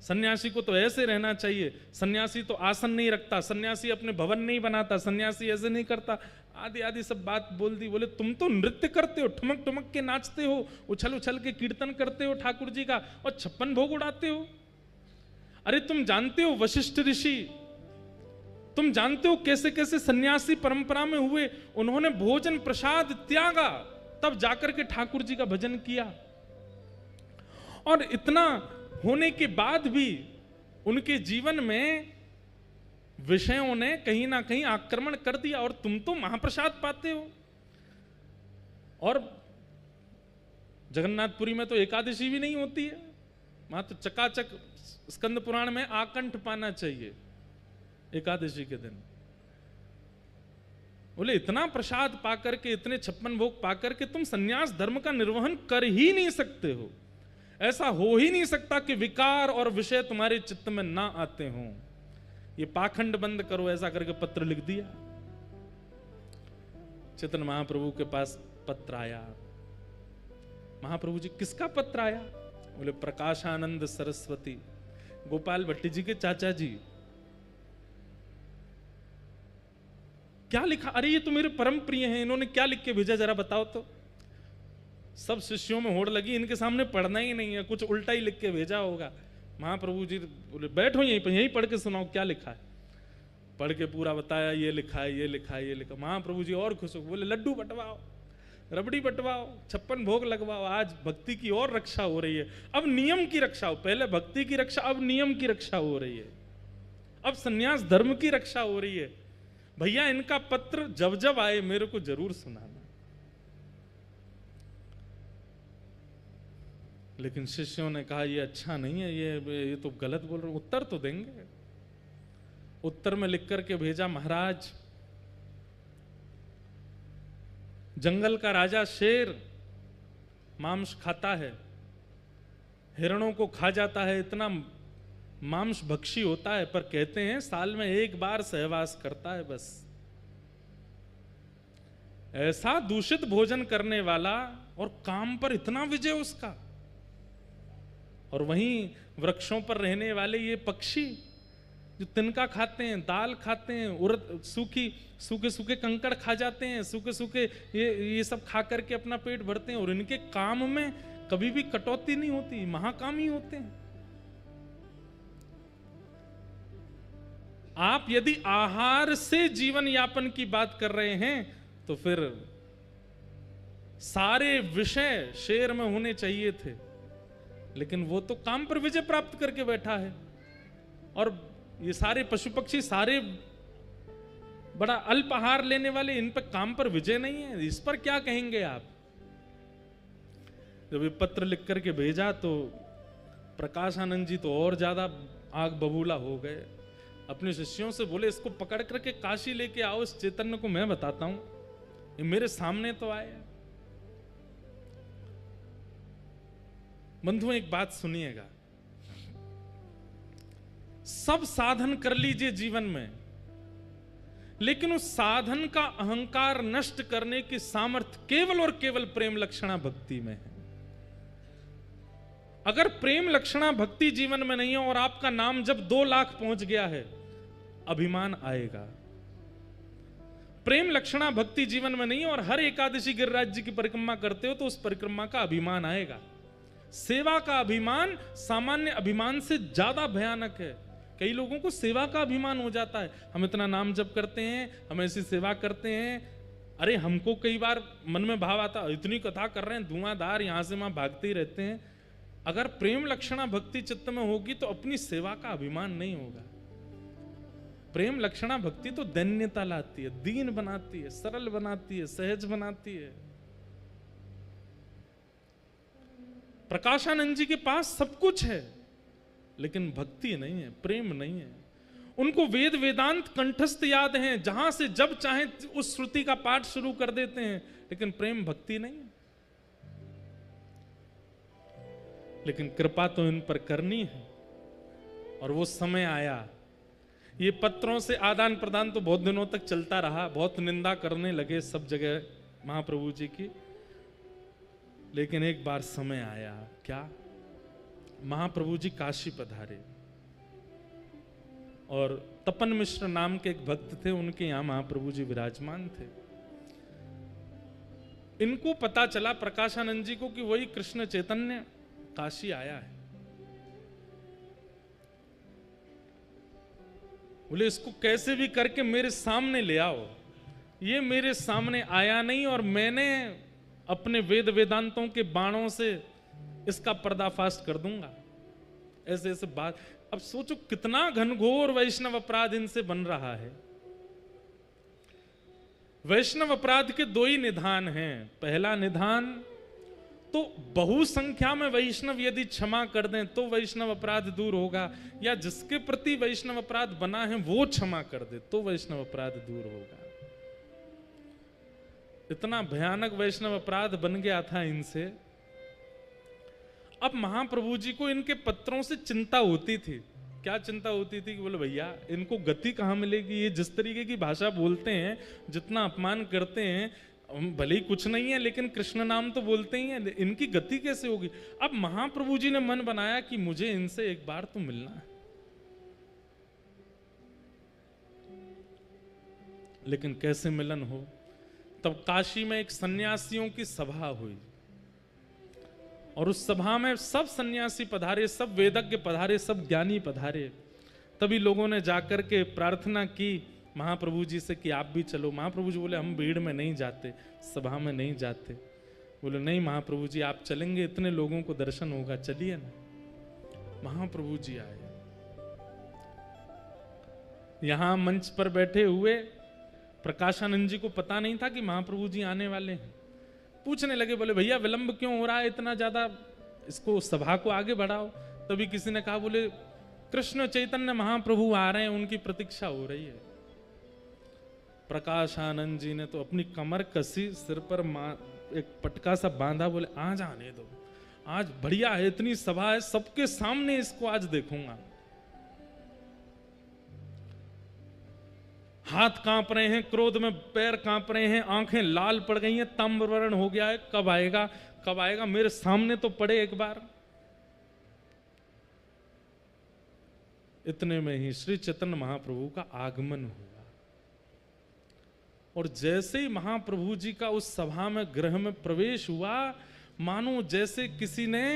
Speaker 1: सन्यासी को तो ऐसे रहना चाहिए, सन्यासी तो आसन नहीं रखता, सन्यासी अपने भवन नहीं बनाता, सन्यासी ऐसे नहीं करता, आदि आदि सब बात बोल दी। बोले तुम तो नृत्य करते हो, ठुमक ठुमक के नाचते हो, उछल उछल के कीर्तन करते हो ठाकुर जी का, और 56 भोग उड़ाते हो। अरे तुम जानते हो वशिष्ठ ऋषि, तुम जानते हो कैसे कैसे सन्यासी परंपरा में हुए, उन्होंने भोजन प्रसाद त्यागा, तब जाकर के ठाकुर जी का भजन किया। और इतना होने के बाद भी उनके जीवन में विषयों ने कहीं ना कहीं आक्रमण कर दिया, और तुम तो महाप्रसाद पाते हो। और जगन्नाथपुरी में तो एकादशी भी नहीं होती है, वहां तो चकाचक स्कंद पुराण में आकंठ पाना चाहिए एकादशी के दिन। बोले इतना प्रसाद पाकर के, इतने 56 भोग पाकर के तुम सन्यास धर्म का निर्वहन कर ही नहीं सकते हो। ऐसा हो ही नहीं सकता कि विकार और विषय तुम्हारे चित्त में ना आते हों। ये पाखंड बंद करो, ऐसा करके पत्र लिख दिया। चैतन्य महाप्रभु के पास पत्र आया। महाप्रभु जी, किसका पत्र आया? बोले प्रकाशानंद सरस्वती, गोपाल भट्टी जी के चाचा जी। क्या लिखा? अरे ये तो मेरे परम प्रिय हैं, इन्होंने क्या लिख के भेजा जरा बताओ तो। सब शिष्यों में होड़ लगी, इनके सामने पढ़ना ही नहीं है, कुछ उल्टा ही लिख के भेजा होगा। महाप्रभु जी बोले बैठो यहीं पर, यहीं पढ़ के सुनाओ क्या लिखा है। पढ़ के पूरा बताया, ये लिखा है, ये लिखा है, ये लिखा। महाप्रभु जी और खुश हो, बोले लड्डू बंटवाओ, रबड़ी बंटवाओ, 56 भोग लगवाओ, आज भक्ति की और रक्षा हो रही है। अब नियम की रक्षा हो, पहले भक्ति की रक्षा, अब नियम की रक्षा हो रही है, अब सन्यास धर्म की रक्षा हो रही है। भैया इनका पत्र जब जब आए मेरे को जरूर सुनाना। लेकिन शिष्यों ने कहा ये अच्छा नहीं है, ये तो गलत बोल रहे, उत्तर तो देंगे। उत्तर में लिख करके भेजा, महाराज जंगल का राजा शेर मांस खाता है, हिरणों को खा जाता है, इतना मांस भक्षी होता है, पर कहते हैं साल में एक बार सहवास करता है बस। ऐसा दूषित भोजन करने वाला और काम पर इतना विजय उसका, और वहीं वृक्षों पर रहने वाले ये पक्षी जो तिनका खाते हैं, दाल खाते हैं, उड़द सूखे सूखे कंकड़ खा जाते हैं, सूखे सूखे ये सब खा करके अपना पेट भरते हैं, और इनके काम में कभी भी कटौती नहीं होती, महाकामी होते हैं। आप यदि आहार से जीवन यापन की बात कर रहे हैं तो फिर सारे विषय शेर में होने चाहिए थे, लेकिन वो तो काम पर विजय प्राप्त करके बैठा है, और ये सारे पशु पक्षी सारे बड़ा अल्प आहार लेने वाले, इन पर काम पर विजय नहीं है, इस पर क्या कहेंगे आप? जब ये पत्र लिख करके भेजा तो प्रकाशानंद जी तो और ज्यादा आग बबूला हो गए। अपने शिष्यों से बोले इसको पकड़ करके काशी लेके आओ, इस चैतन्य को मैं बताता हूं, ये मेरे सामने तो आए। बंधुओं एक बात सुनिएगा, सब साधन कर लीजिए जीवन में, लेकिन उस साधन का अहंकार नष्ट करने की सामर्थ्य केवल और केवल प्रेम लक्षणा भक्ति में है। अगर प्रेम लक्षणा भक्ति जीवन में नहीं है और आपका नाम जब 2 लाख पहुंच गया है, अभिमान आएगा। प्रेम लक्षणा भक्ति जीवन में नहीं है और हर एकादशी गिरिराज जी की परिक्रमा करते हो तो उस परिक्रमा का अभिमान आएगा। सेवा का अभिमान सामान्य अभिमान से ज्यादा भयानक है। कई लोगों को सेवा का अभिमान हो जाता है, हम इतना नाम जप करते हैं, हम ऐसी सेवा करते हैं, अरे हमको कई बार मन में भाव आता इतनी कथा कर रहे हैं, धुआंधार यहां से वहां भागते ही रहते हैं। अगर प्रेम लक्षणा भक्ति चित्त में होगी तो अपनी सेवा का अभिमान नहीं होगा। प्रेम लक्षणा भक्ति तो दैन्यता लाती है, दीन बनाती है, सरल बनाती है, सहज बनाती है। प्रकाशानंद जी के पास सब कुछ है, लेकिन भक्ति नहीं है, प्रेम नहीं है। उनको वेद वेदांत कंठस्थ याद हैं, जहां से जब चाहे उस श्रुति का पाठ शुरू कर देते हैं, लेकिन प्रेम भक्ति नहीं है। लेकिन कृपा तो इन पर करनी है, और वो समय आया। ये पत्रों से आदान प्रदान तो बहुत दिनों तक चलता रहा, बहुत निंदा करने लगे सब जगह महाप्रभु जी की, लेकिन एक बार समय आया। क्या? महाप्रभु जी काशी पधारे और तपन मिश्र नाम के एक भक्त थे, उनके यहां महाप्रभु जी विराजमान थे। इनको पता चला प्रकाशानंद जी को कि वही कृष्ण चैतन्य काशी आया है। बोले इसको कैसे भी करके मेरे सामने ले आओ। ये मेरे सामने आया नहीं और मैंने अपने वेद वेदांतों के बाणों से इसका पर्दाफाश कर दूंगा। ऐसे ऐसे बात। अब सोचो कितना घनघोर वैष्णव अपराध इनसे बन रहा है। वैष्णव अपराध के 2 ही निधान हैं। पहला निधान तो बहुसंख्या में वैष्णव यदि क्षमा कर दें तो वैष्णव अपराध दूर होगा, या जिसके प्रति वैष्णव अपराध बना है वो क्षमा कर दे तो वैष्णव अपराध दूर होगा। इतना भयानक वैष्णव अपराध बन गया था इनसे। अब महाप्रभु जी को इनके पत्रों से चिंता होती थी। क्या चिंता होती थी कि बोले भैया इनको गति कहां मिलेगी, ये जिस तरीके की भाषा बोलते हैं, जितना अपमान करते हैं, भले ही कुछ नहीं है लेकिन कृष्ण नाम तो बोलते ही हैं, इनकी गति कैसे होगी। अब महाप्रभु जी ने मन बनाया कि मुझे इनसे एक बार तो मिलना है। लेकिन कैसे मिलन हो। तब काशी में एक सन्यासियों की सभा हुई और उस सभा में सब सन्यासी पधारे, सब वेदज्ञ पधारे, सब ज्ञानी पधारे। तभी लोगों ने जाकर के प्रार्थना की महाप्रभु जी से कि आप भी चलो। महाप्रभु जी बोले हम भीड़ में नहीं जाते, सभा में नहीं जाते। बोले नहीं महाप्रभु जी आप चलेंगे, इतने लोगों को दर्शन होगा, चलिए ना। महाप्रभु जी आए, यहां मंच पर बैठे हुए प्रकाशानंद जी को पता नहीं था कि महाप्रभु जी आने वाले हैं। पूछने लगे, बोले भैया विलंब क्यों हो रहा है इतना ज्यादा, इसको सभा को आगे बढ़ाओ। तभी किसी ने कहा, बोले कृष्ण चैतन्य महाप्रभु आ रहे हैं, उनकी प्रतीक्षा हो रही है। प्रकाशानंद जी ने तो अपनी कमर कसी, सिर पर एक पटका सा बांधा, बोले आज आने दो, आज बढ़िया है, इतनी सभा है, सबके सामने इसको आज देखूंगा। हाथ कांप रहे हैं, क्रोध में पैर कांप रहे हैं, आंखें लाल पड़ गई हैं, ताम्रवर्ण हो गया है, कब आएगा कब आएगा, मेरे सामने तो पड़े एक बार। इतने में ही श्री चैतन्य महाप्रभु का आगमन हुआ, और जैसे ही महाप्रभु जी का उस सभा में गृह में प्रवेश हुआ, मानो जैसे किसी ने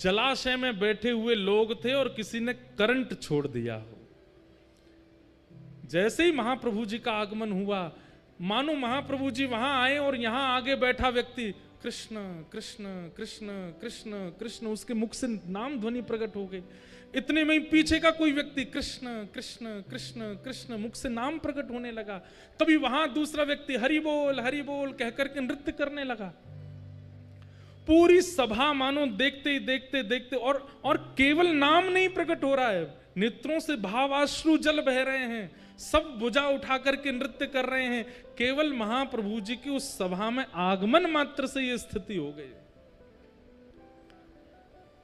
Speaker 1: जलाशय में बैठे हुए लोग थे और किसी ने करंट छोड़ दिया हो। जैसे ही महाप्रभु जी का आगमन हुआ, मानो महाप्रभु जी वहां आए और यहां आगे बैठा व्यक्ति कृष्ण कृष्ण कृष्ण कृष्ण कृष्ण, उसके मुख से नाम ध्वनि प्रकट हो गई। इतने में ही पीछे का कोई व्यक्ति कृष्ण कृष्ण कृष्ण कृष्ण, मुख से नाम प्रकट होने लगा। तभी वहां दूसरा व्यक्ति हरि बोल कहकर के नृत्य करने लगा। पूरी सभा मानो देखते ही देखते देखते, और केवल नाम नहीं प्रकट हो रहा है, नेत्रों से भावाश्रु जल बह रहे हैं, सब भुजा उठा करके नृत्य कर रहे हैं। केवल महाप्रभु जी की उस सभा में आगमन मात्र से यह स्थिति हो गई।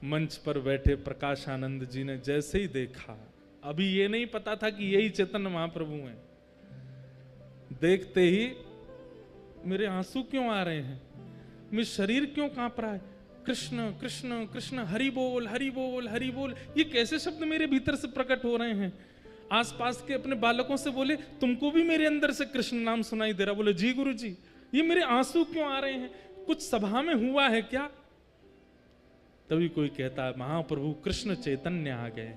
Speaker 1: मंच पर बैठे प्रकाशानंद जी ने जैसे ही देखा, अभी ये नहीं पता था कि यही चैतन्य महाप्रभु हैं, देखते ही मेरे आंसू क्यों आ रहे हैं, मेरा शरीर क्यों कांप रहा है, कृष्ण कृष्ण कृष्ण, हरि बोल हरि बोल हरि बोल, ये कैसे शब्द मेरे भीतर से प्रकट हो रहे हैं। आसपास के अपने बालकों से बोले, तुमको भी मेरे अंदर से कृष्ण नाम सुनाई दे रहा? बोले जी गुरु जी, ये मेरे आंसू क्यों आ रहे हैं, कुछ सभा में हुआ है क्या? तभी कोई कहता है, महाप्रभु कृष्ण चैतन्य आ गए।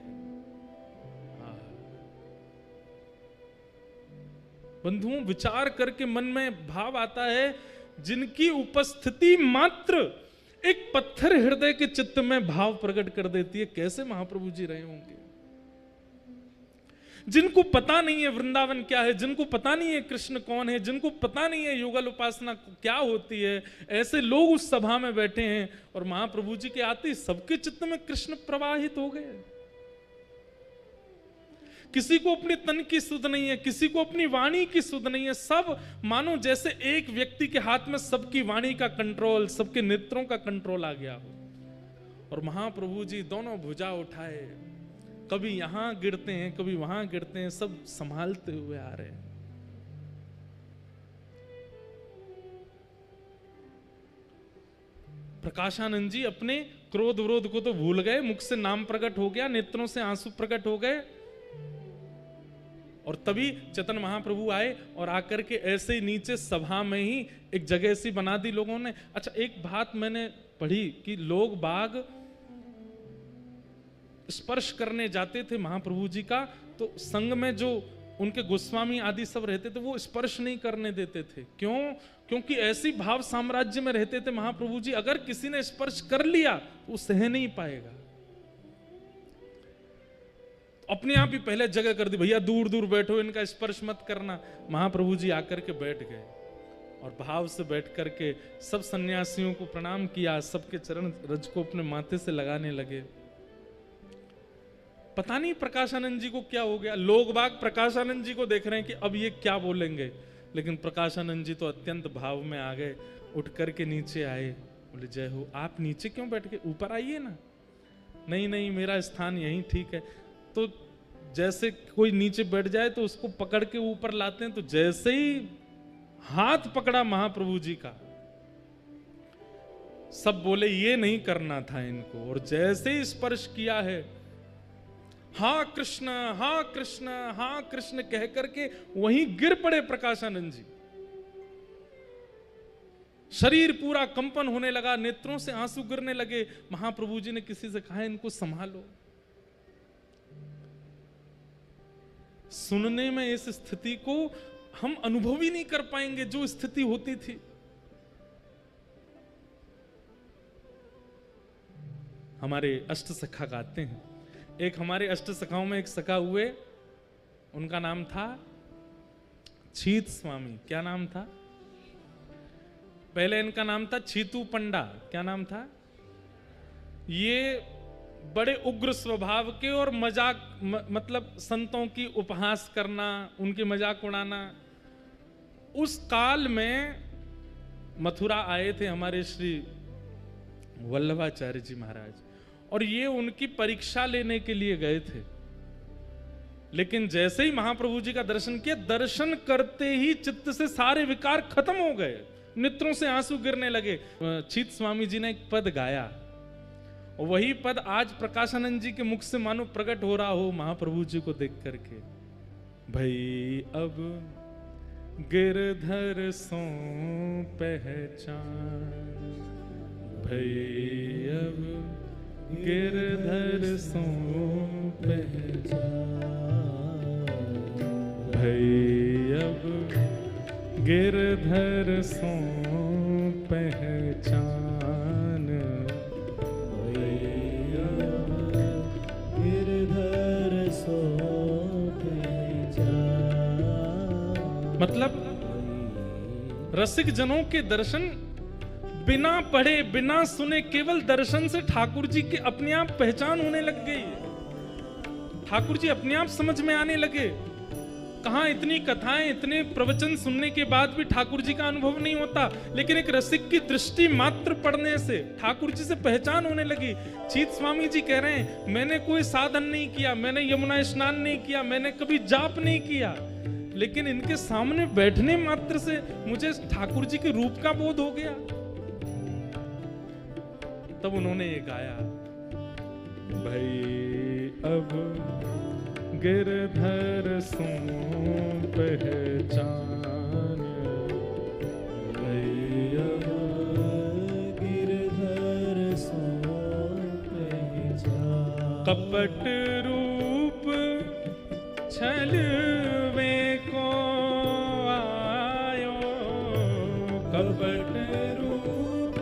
Speaker 1: बंधुओं, विचार करके मन में भाव आता है, जिनकी उपस्थिति मात्र एक पत्थर हृदय के चित्त में भाव प्रकट कर देती है, कैसे महाप्रभु जी रहे होंगे। जिनको पता नहीं है वृंदावन क्या है, जिनको पता नहीं है कृष्ण कौन है, जिनको पता नहीं है युगल उपासना क्या होती है, ऐसे लोग उस सभा में बैठे हैं, और महाप्रभु जी के आते सबके चित्त में कृष्ण प्रवाहित हो गए। किसी को अपने तन की सुध नहीं है, किसी को अपनी वाणी की सुध नहीं है, सब मानो जैसे एक व्यक्ति के हाथ में सबकी वाणी का कंट्रोल, सबके नेत्रों का कंट्रोल आ गया हो। और महाप्रभु जी दोनों भुजा उठाए, कभी यहां गिरते हैं कभी वहां गिरते हैं, सब संभालते हुए आ रहे हैं। प्रकाशानंद जी अपने क्रोध विरोध को तो भूल गए, मुख से नाम प्रकट हो गया, नेत्रों से आंसू प्रकट हो गए, और तभी चैतन्य महाप्रभु आए और आकर के ऐसे ही नीचे सभा में ही एक जगह सी बना दी लोगों ने। अच्छा, एक बात मैंने पढ़ी कि लोग बाग स्पर्श करने जाते थे महाप्रभु जी का, तो संग में जो उनके गोस्वामी आदि सब रहते थे वो स्पर्श नहीं करने देते थे। क्यों? क्योंकि ऐसी भाव साम्राज्य में रहते थे महाप्रभु जी, अगर किसी ने स्पर्श कर लिया तो वो सह नहीं पाएगा। अपने आप ही पहले जगह कर दी, भैया दूर दूर बैठो, इनका स्पर्श मत करना। महाप्रभु जी आकर के बैठ गए और भाव से बैठ करके सब सन्यासियों को प्रणाम किया, सबके चरण रज को अपने माथे से लगाने लगे। पता नहीं प्रकाशानंद जी को क्या हो गया, लोग बाग प्रकाशानंद जी को देख रहे हैं कि अब ये क्या बोलेंगे, लेकिन प्रकाशानंद जी तो अत्यंत भाव में आ गए, उठ करके नीचे आए, बोले जय हो। आप नीचे क्यों बैठ के, ऊपर आइए ना। नहीं नहीं, मेरा स्थान यहीं ठीक है। तो जैसे कोई नीचे बैठ जाए तो उसको पकड़ के ऊपर लाते हैं, तो जैसे ही हाथ पकड़ा महाप्रभु जी का, सब बोले ये नहीं करना था इनको, और जैसे ही स्पर्श किया है, हाँ कृष्ण हाँ कृष्ण हाँ कृष्ण कह करके वहीं गिर पड़े प्रकाशानंद जी। शरीर पूरा कंपन होने लगा, नेत्रों से आंसू गिरने लगे। महाप्रभु जी ने किसी से कहा इनको संभालो। सुनने में इस स्थिति को हम अनुभव ही नहीं कर पाएंगे जो स्थिति होती थी। हमारे अष्ट सखा गाते हैं, एक हमारे अष्ट सखाओं में एक सखा हुए, उनका नाम था छीत स्वामी, क्या नाम था? पहले इनका नाम था छीतू पंडा। क्या नाम था? ये बड़े उग्र स्वभाव के और मजाक मतलब संतों की उपहास करना, उनके मजाक उड़ाना। उस काल में मथुरा आए थे हमारे श्री वल्लभाचार्य जी महाराज, और ये उनकी परीक्षा लेने के लिए गए थे। लेकिन जैसे ही महाप्रभु जी का दर्शन किया, दर्शन करते ही चित्त से सारे विकार खत्म हो गए, नेत्रों से आंसू गिरने लगे। छीत स्वामी जी ने एक पद गाया, और वही पद आज प्रकाशानंद जी के मुख से मानो प्रकट हो रहा हो महाप्रभु जी को देख करके। भई अब गिरधर सो पहचान, भई अब गिरधर सो पहचान, भई अब गिरधर सो पहचान,
Speaker 2: भई अब गिरधर सो पहचान।
Speaker 1: मतलब रसिक जनों के दर्शन बिना पढ़े बिना सुने, केवल दर्शन से ठाकुर जी की अपने आप पहचान होने लग गई। ठाकुर जी अपने आप समझ में आने लगे। कहां इतनी कथाएं, इतने प्रवचन सुनने के बाद भी ठाकुर जी का अनुभव नहीं होता, लेकिन एक रसिक की दृष्टि मात्र पढ़ने से ठाकुर जी से पहचान होने लगी। छीत स्वामी जी कह रहे हैं, मैंने कोई साधन नहीं किया, मैंने यमुना स्नान नहीं किया, मैंने कभी जाप नहीं किया, लेकिन इनके सामने बैठने मात्र से मुझे ठाकुर जी के रूप का बोध हो गया। तब उन्होंने ये गाया, भाई अब गिरधर सो पहचान,
Speaker 2: भई अब गिरधर सो पहचान।
Speaker 1: कपट रूप छलवे को आयो, कपट रूप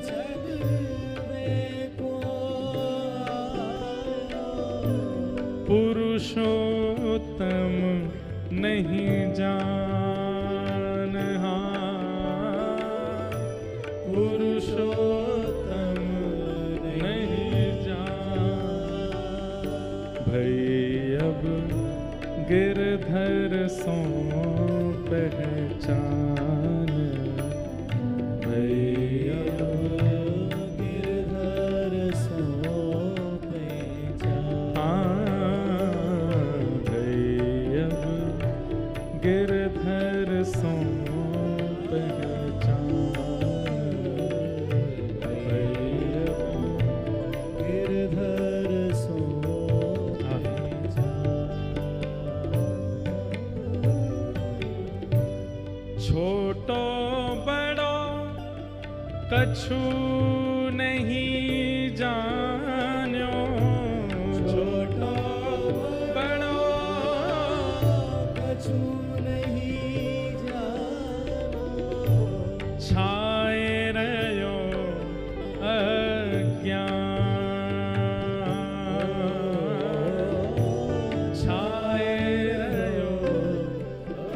Speaker 2: छलवे को आयो,
Speaker 1: पुरुषोत्तम नहीं जान, पुरुषोत्तम नहीं जान, भई अब गिरधर सो पहचान, भई अब
Speaker 2: गिरधर सो पहचान।
Speaker 1: भई अब गिरधर सो पहचान,
Speaker 2: गिरधर सो
Speaker 1: छोटो बड़ो कछु नहीं जान्यो,
Speaker 2: छोटो
Speaker 1: बड़ो
Speaker 2: कछु नहीं जानो,
Speaker 1: छाए रहो अज्ञान, छाए रहो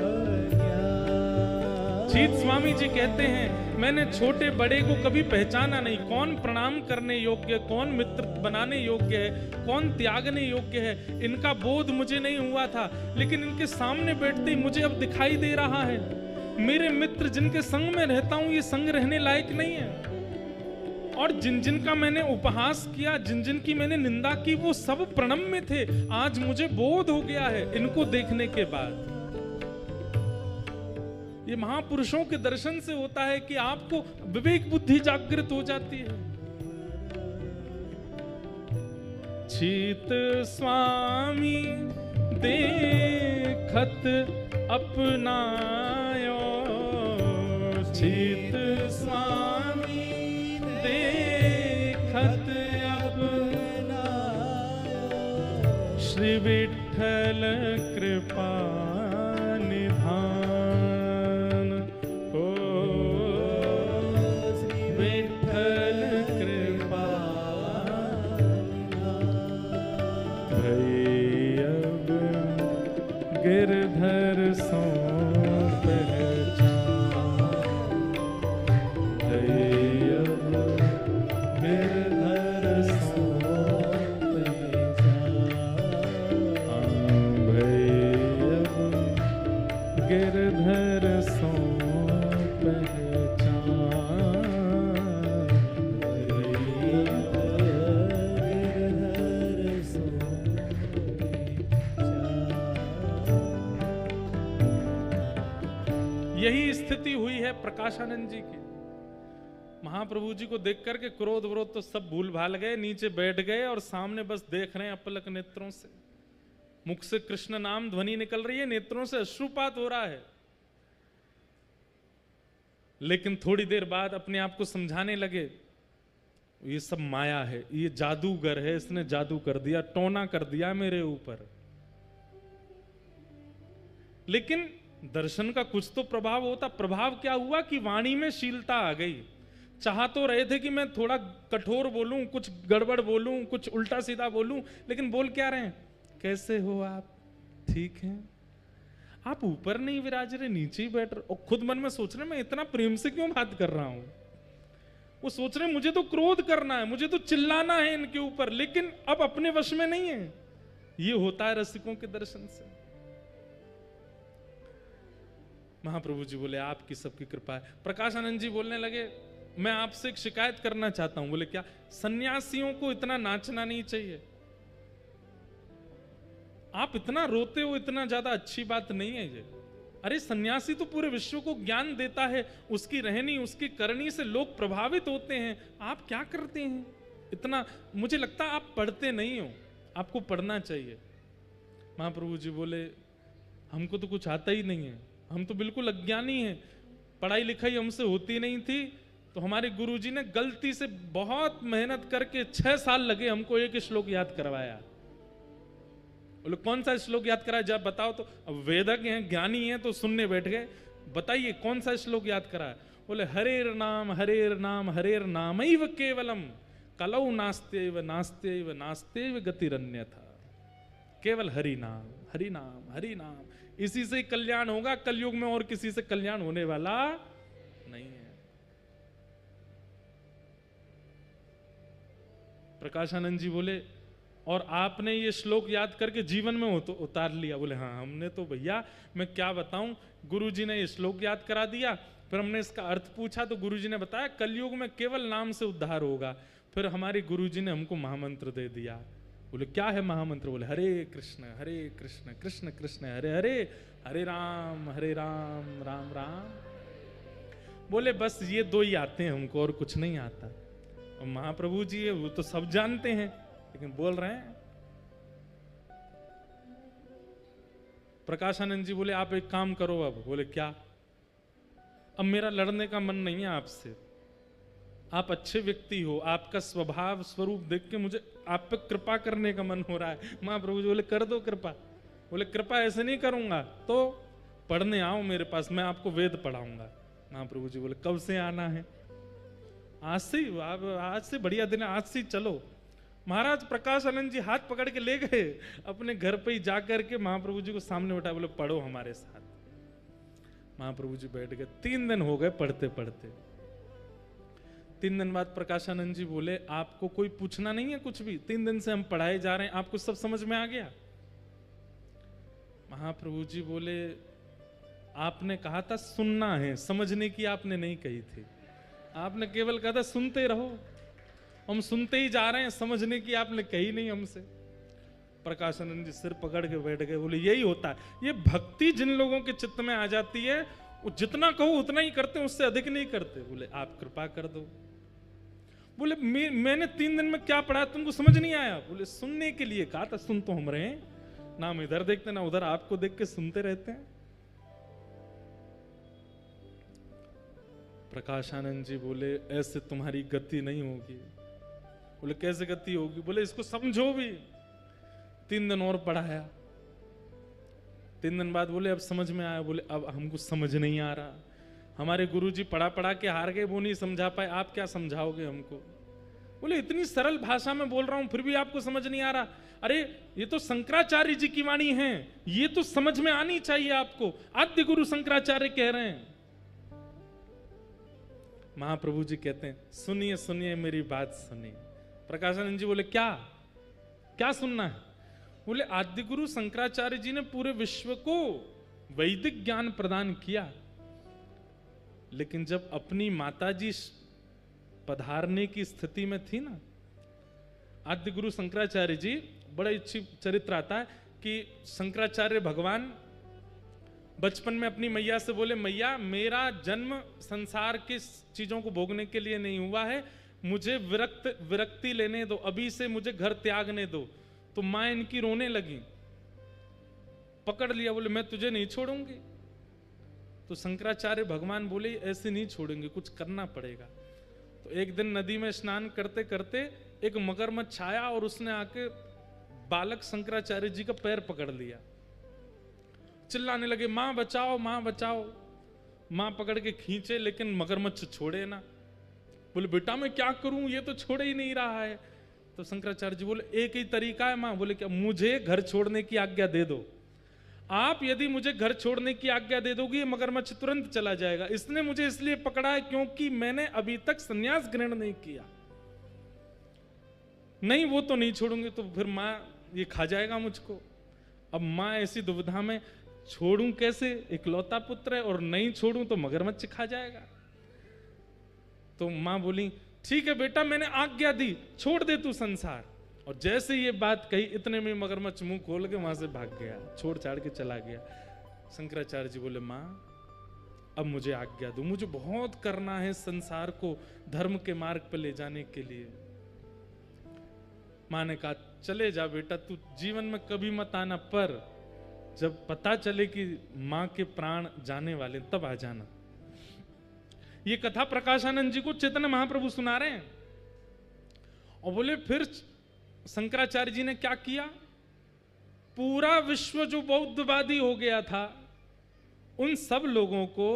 Speaker 2: अज्ञान।
Speaker 1: छीत स्वामी जी कहते हैं, मैंने छोटे बड़े को कभी पहचाना नहीं, कौन प्रणाम करने योग्य, कौन मित्र बनाने योग्य है, कौन त्यागने योग्य है, इनका बोध मुझे नहीं हुआ था। लेकिन इनके सामने बैठते ही मुझे अब दिखाई दे रहा है। मेरे मित्र जिनके संग में रहता हूं, ये संग रहने लायक नहीं है, और जिन जिन का मैंने उपहास किया, जिन जिन की मैंने निंदा की, वो सब प्रणम्य थे। आज मुझे बोध हो गया है इनको देखने के बाद। ये महापुरुषों के दर्शन से होता है कि आपको विवेक बुद्धि जागृत हो जाती है। छीत स्वामी देखत अपनायो, छीत स्वामी देखत अपनायो, श्री विठ्ठल कृपा निधान, ओ श्री विठ्ठल कृपा निधान, भई अब गिरधर सो यही स्थिति हुई है प्रकाशानंद जी की। महाप्रभु जी को देख करके क्रोध विरोध तो सब भूल भाल गए, नीचे बैठ गए और सामने बस देख रहे हैं अपलक नेत्रों से। मुख से कृष्ण नाम ध्वनि निकल रही है, नेत्रों से अश्रुपात हो रहा है। लेकिन थोड़ी देर बाद अपने आप को समझाने लगे, ये सब माया है, ये जादूगर है, इसने जादू कर दिया, टोना कर दिया मेरे ऊपर। लेकिन दर्शन का कुछ तो प्रभाव होता। प्रभाव क्या हुआ कि वाणी में शीलता आ गई। चाह तो रहे थे कि मैं थोड़ा कठोर बोलूं, कुछ गड़बड़ बोलूं, कुछ उल्टा सीधा बोलूं, लेकिन बोल क्या रहे हैं? कैसे हो आप? ठीक हैं? आप ऊपर नहीं विराज रहे, नीचे ही बैठ रहे। और खुद मन में सोच रहे मैं इतना प्रेम से क्यों बात कर रहा हूं। वो सोच रहे मुझे तो क्रोध करना है, मुझे तो चिल्लाना है इनके ऊपर, लेकिन अब अपने वश में नहीं है। ये होता है रसिकों के दर्शन से। महाप्रभु जी बोले आपकी सबकी कृपा है। प्रकाशानंद जी बोलने लगे मैं आपसे एक शिकायत करना चाहता हूं। बोले क्या? सन्यासियों को इतना नाचना नहीं चाहिए। आप इतना रोते हो, इतना ज्यादा अच्छी बात नहीं है ये। अरे सन्यासी तो पूरे विश्व को ज्ञान देता है, उसकी रहनी उसकी करनी से लोग प्रभावित होते हैं। आप क्या करते हैं इतना? मुझे लगता है आप पढ़ते नहीं हो, आपको पढ़ना चाहिए। महाप्रभु जी बोले हमको तो कुछ आता ही नहीं है, हम तो बिल्कुल अज्ञानी हैं, पढ़ाई लिखाई हमसे होती नहीं थी। तो हमारे गुरुजी ने गलती से बहुत मेहनत करके 6 साल लगे हमको एक श्लोक याद करवाया। बोले कौन सा श्लोक याद कराया? जब बताओ। तो अब वेदक हैं, ज्ञानी हैं, तो सुनने बैठ गए। बताइए कौन सा श्लोक याद कराया? बोले हरेर नाम हरेर नाम हरेर नामैव केवलम कलौ नास्त्यैव नास्त्यैव नास्त्यैव गतिरन्यथा। केवल हरि नाम हरि नाम हरि नाम, इसी से कल्याण होगा। कलयुग में और किसी से कल्याण होने वाला नहीं है। प्रकाशानंद जी बोले और आपने ये श्लोक याद करके जीवन में उतार लिया? बोले हाँ, हमने तो भैया मैं क्या बताऊं, गुरुजी ने ये श्लोक याद करा दिया, फिर हमने इसका अर्थ पूछा तो गुरुजी ने बताया कलयुग में केवल नाम से उद्धार होगा। फिर हमारे गुरुजी ने हमको महामंत्र दे दिया। बोले क्या है महामंत्र? बोले हरे कृष्ण कृष्ण कृष्ण हरे हरे, हरे राम राम राम। बोले बस ये 2 ही आते हैं हमको, और कुछ नहीं आता। और महाप्रभु जी है वो तो सब जानते हैं, लेकिन बोल रहे हैं। प्रकाशानंद जी बोले आप एक काम करो अब। बोले क्या? अब मेरा लड़ने का मन नहीं है आपसे, आप अच्छे व्यक्ति हो, आपका स्वभाव स्वरूप देख के मुझे आप पे कृपा करने का मन हो रहा है। महाप्रभु जी बोले कर दो कृपा। बोले कृपा ऐसे नहीं करूंगा, तो पढ़ने आओ मेरे पास, मैं आपको वेद पढ़ाऊंगा। महाप्रभु जी बोले कब से आना है? आज से ही, आज से बढ़िया दिन है, आज से ही चलो। महाराज प्रकाशानंद जी हाथ पकड़ के ले गए अपने घर पे ही जाकर के महाप्रभु जी को सामने बैठा। बोले पढ़ो हमारे साथ। महाप्रभु जी बैठ गए। 3 दिन हो गए पढ़ते पढ़ते। 3 दिन बाद प्रकाशानंद जी बोले आपको कोई पूछना नहीं है कुछ भी? 3 दिन से हम पढ़ाए जा रहे हैं, आपको सब समझ में आ गया? महाप्रभु जी बोले आपने कहा था सुनना है, समझने की आपने नहीं कही थी। आपने केवल कहा था सुनते रहो, हम सुनते ही जा रहे हैं, समझने की आपने कही नहीं हमसे। प्रकाशानंद जी सिर पकड़ के बैठ गए। बोले यही होता है, ये भक्ति जिन लोगों के चित्त में आ जाती है वो जितना कहो उतना ही करते हैं, उससे अधिक नहीं करते। बोले आप कृपा कर दो। बोले मैंने 3 दिन में क्या पढ़ा तुमको समझ नहीं आया? बोले सुनने के लिए कहा था, सुन तो हम रहे हैं ना, हम इधर देखते ना उधर, आपको देख के सुनते रहते हैं। प्रकाशानंद जी बोले ऐसे तुम्हारी गति नहीं होगी। बोले कैसे गति होगी? बोले इसको समझो भी। 3 दिन और पढ़ाया। 3 दिन बाद बोले अब समझ में आया। बोले अब हमको समझ नहीं आ रहा, हमारे गुरुजी पढ़ा पढ़ा के हार गए, वो नहीं समझा पाए, आप क्या समझाओगे हमको? बोले इतनी सरल भाषा में बोल रहा हूं फिर भी आपको समझ नहीं आ रहा। अरे ये तो शंकराचार्य जी की वाणी है, ये तो समझ में आनी चाहिए आपको, आद्य गुरु शंकराचार्य कह रहे हैं। महाप्रभु जी कहते हैं सुनिए सुनिए मेरी बात सुनिए। प्रकाशानंद जी बोले क्या क्या सुनना है? बोले आद्य गुरु शंकराचार्य जी ने पूरे विश्व को वैदिक ज्ञान प्रदान किया, लेकिन जब अपनी माताजी पधारने की स्थिति में थी ना, आद्य गुरु शंकराचार्य जी, बड़ा अच्छी चरित्र आता है कि शंकराचार्य भगवान बचपन में अपनी मैया से बोले, मैया मेरा जन्म संसार की चीजों को भोगने के लिए नहीं हुआ है, मुझे विरक्ति लेने दो, अभी से मुझे घर त्यागने दो। तो माँ इनकी रोने लगी, पकड़ लिया, बोले मैं तुझे नहीं छोड़ूंगी। तो शंकराचार्य भगवान बोले ऐसे नहीं छोड़ेंगे, कुछ करना पड़ेगा। तो एक दिन नदी में स्नान करते करते एक मगरमच्छ आया और उसने आके बालक शंकराचार्य जी का पैर पकड़ लिया। चिल्लाने लगे, मां बचाओ मां बचाओ। मां पकड़ के खींचे लेकिन मगरमच्छ छोड़े ना। बोले बेटा मैं क्या करूं, ये तो छोड़ ही नहीं रहा है। तो शंकराचार्य जी बोले एक ही तरीका है मां। बोले क्या? मुझे घर छोड़ने की आज्ञा दे दो। आप यदि मुझे घर छोड़ने की आज्ञा दे दोगे ये मगरमच्छ तुरंत चला जाएगा। इसने मुझे इसलिए पकड़ा है क्योंकि मैंने अभी तक संन्यास ग्रहण नहीं किया। नहीं वो तो नहीं छोड़ूंगे तो फिर मां ये खा जाएगा मुझको। अब मां ऐसी दुविधा में, छोड़ूं कैसे, इकलौता पुत्र है, और नहीं छोड़ूं तो मगरमच्छ खा जाएगा। तो मां बोली ठीक है बेटा मैंने आज्ञा दी, छोड़ दे तू संसार। और जैसे ये बात कही इतने में मगरमच्छ मुंह खोल के वहां से भाग गया, छोड़ छाड़ के चला गया। शंकराचार्य जी बोले मां अब मुझे आज्ञा दो, मुझे बहुत करना है संसार को धर्म के मार्ग पर ले जाने के लिए। मां ने कहा चले जा बेटा, तू जीवन में कभी मत आना, पर जब पता चले कि मां के प्राण जाने वाले तब आ जाना। ये कथा प्रकाशानंद जी को चैतन्य महाप्रभु सुना रहे हैं। और बोले फिर शंकराचार्य जी ने क्या किया, पूरा विश्व जो बौद्धवादी हो गया था उन सब लोगों को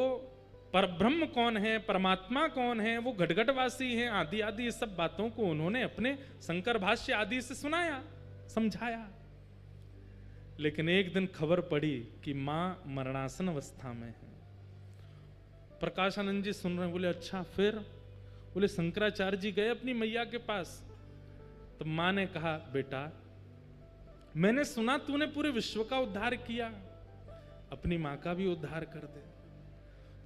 Speaker 1: परब्रह्म कौन है, परमात्मा कौन है, वो घटघटवासी हैं, आदि आदि ये सब बातों को उन्होंने अपने शंकर भाष्य आदि से सुनाया, समझाया। लेकिन एक दिन खबर पड़ी कि मां मरणासन अवस्था में है। प्रकाशानंद जी सुन रहे हैं, बोले अच्छा फिर? बोले शंकराचार्य जी गए अपनी मैया के पास। तो मां ने कहा बेटा मैंने सुना तूने पूरे विश्व का उद्धार किया, अपनी मां का भी उद्धार कर दे।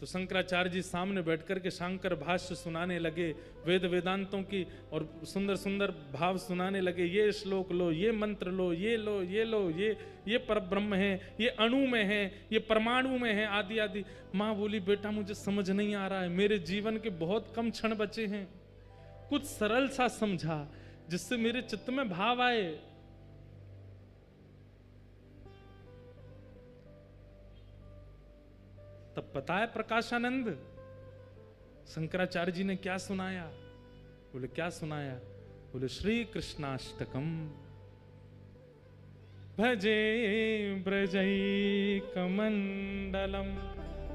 Speaker 1: तो शंकराचार्य जी सामने बैठकर के शंकर भाष्य सुनाने लगे, वेद वेदांतों की और सुंदर सुंदर भाव सुनाने लगे। ये श्लोक लो, ये मंत्र लो, ये लो, ये लो, ये परब्रह्म है, ये अणु में है, ये परमाणु में है, आदि आदि। मां बोली बेटा मुझे समझ नहीं आ रहा है, मेरे जीवन के बहुत कम क्षण बचे हैं, कुछ सरल सा समझा जिससे मेरे चित्त में भाव आए। तब पता है प्रकाशानंद शंकराचार्य जी ने क्या सुनाया? बोले क्या सुनाया? बोले श्री कृष्णाष्टकम भजे ब्रजैकमण्डलम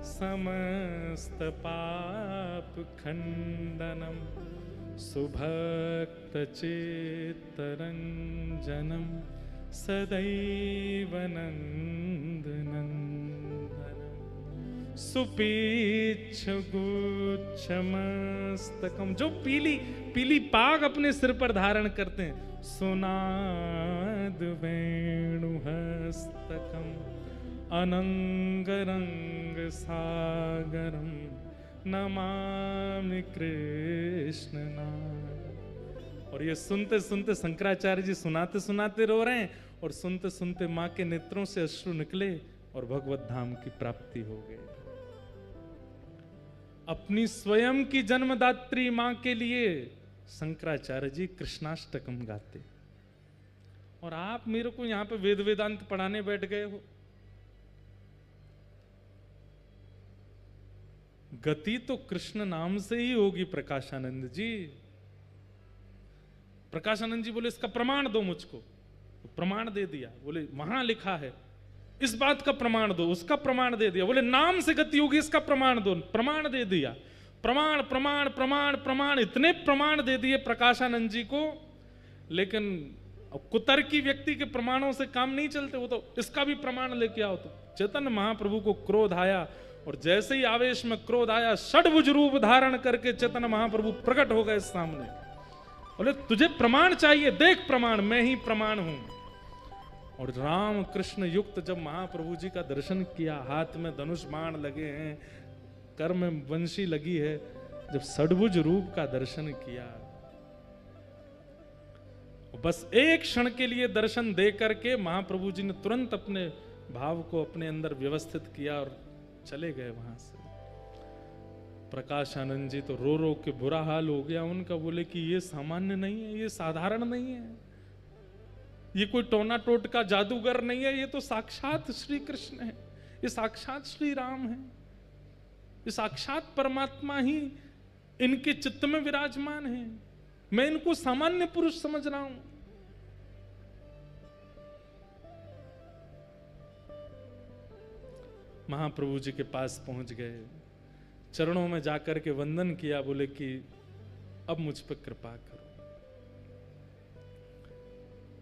Speaker 1: समस्त पाप खंडनम सुभक्त चित्तरंजनम सदैव नंदनंदनम सुपीच्छ गुच्छमस्तकम, जो पीली पीली पाग अपने सिर पर धारण करते हैं, सुनाद वेणुहस्तकम अनंगरंग सागरम नमामि कृष्ण नाम। और ये सुनते सुनते शंकराचार्य जी सुनाते सुनाते रो रहे हैं, और सुनते सुनते मां के नेत्रों से अश्रु निकले और भगवत धाम की प्राप्ति हो गई। अपनी स्वयं की जन्मदात्री मां के लिए शंकराचार्य जी कृष्णाष्टकम गाते। और आप मेरे को यहां पे वेद वेदांत पढ़ाने बैठ गए हो। गति तो कृष्ण नाम से ही होगी प्रकाशानंद जी। प्रकाशानंद जी बोले इसका प्रमाण दो मुझको। तो प्रमाण दे दिया। बोले वहां लिखा है, इस बात का प्रमाण दो, उसका प्रमाण दे दिया। बोले नाम से गति होगी, इसका प्रमाण दो, प्रमाण दे दिया। प्रमाण प्रमाण प्रमाण प्रमाण, इतने प्रमाण दे दिए प्रकाशानंद जी को। लेकिन कुतर्की व्यक्ति के प्रमाणों से काम नहीं चलते, वो तो इसका भी प्रमाण लेके आओ। तो चैतन्य महाप्रभु को क्रोध आया, और जैसे ही आवेश में क्रोध आया, षड्भुज रूप धारण करके चैतन्य महाप्रभु प्रकट हो गए सामने। बोले तुझे प्रमाण चाहिए, देख प्रमाण, मैं ही प्रमाण हूं। और राम कृष्ण युक्त जब महाप्रभु जी का दर्शन किया, हाथ में धनुष बाण लगे हैं, कर में वंशी लगी है, जब षड्भुज रूप का दर्शन किया, बस एक क्षण के लिए दर्शन दे करके महाप्रभु जी ने तुरंत अपने भाव को अपने अंदर व्यवस्थित किया और चले गए वहां से। प्रकाश आनंद जी तो रो रो के बुरा हाल हो गया उनका, बोले कि ये सामान्य नहीं है, ये साधारण नहीं है, ये कोई टोना टोटका जादूगर नहीं है, ये तो साक्षात श्री कृष्ण है, ये साक्षात श्री राम है, ये साक्षात परमात्मा ही इनके चित्त में विराजमान है, मैं इनको सामान्य पुरुष समझ रहा हूं। महाप्रभु जी के पास पहुंच गए, चरणों में जाकर के वंदन किया, बोले कि अब मुझ पर कृपा करो।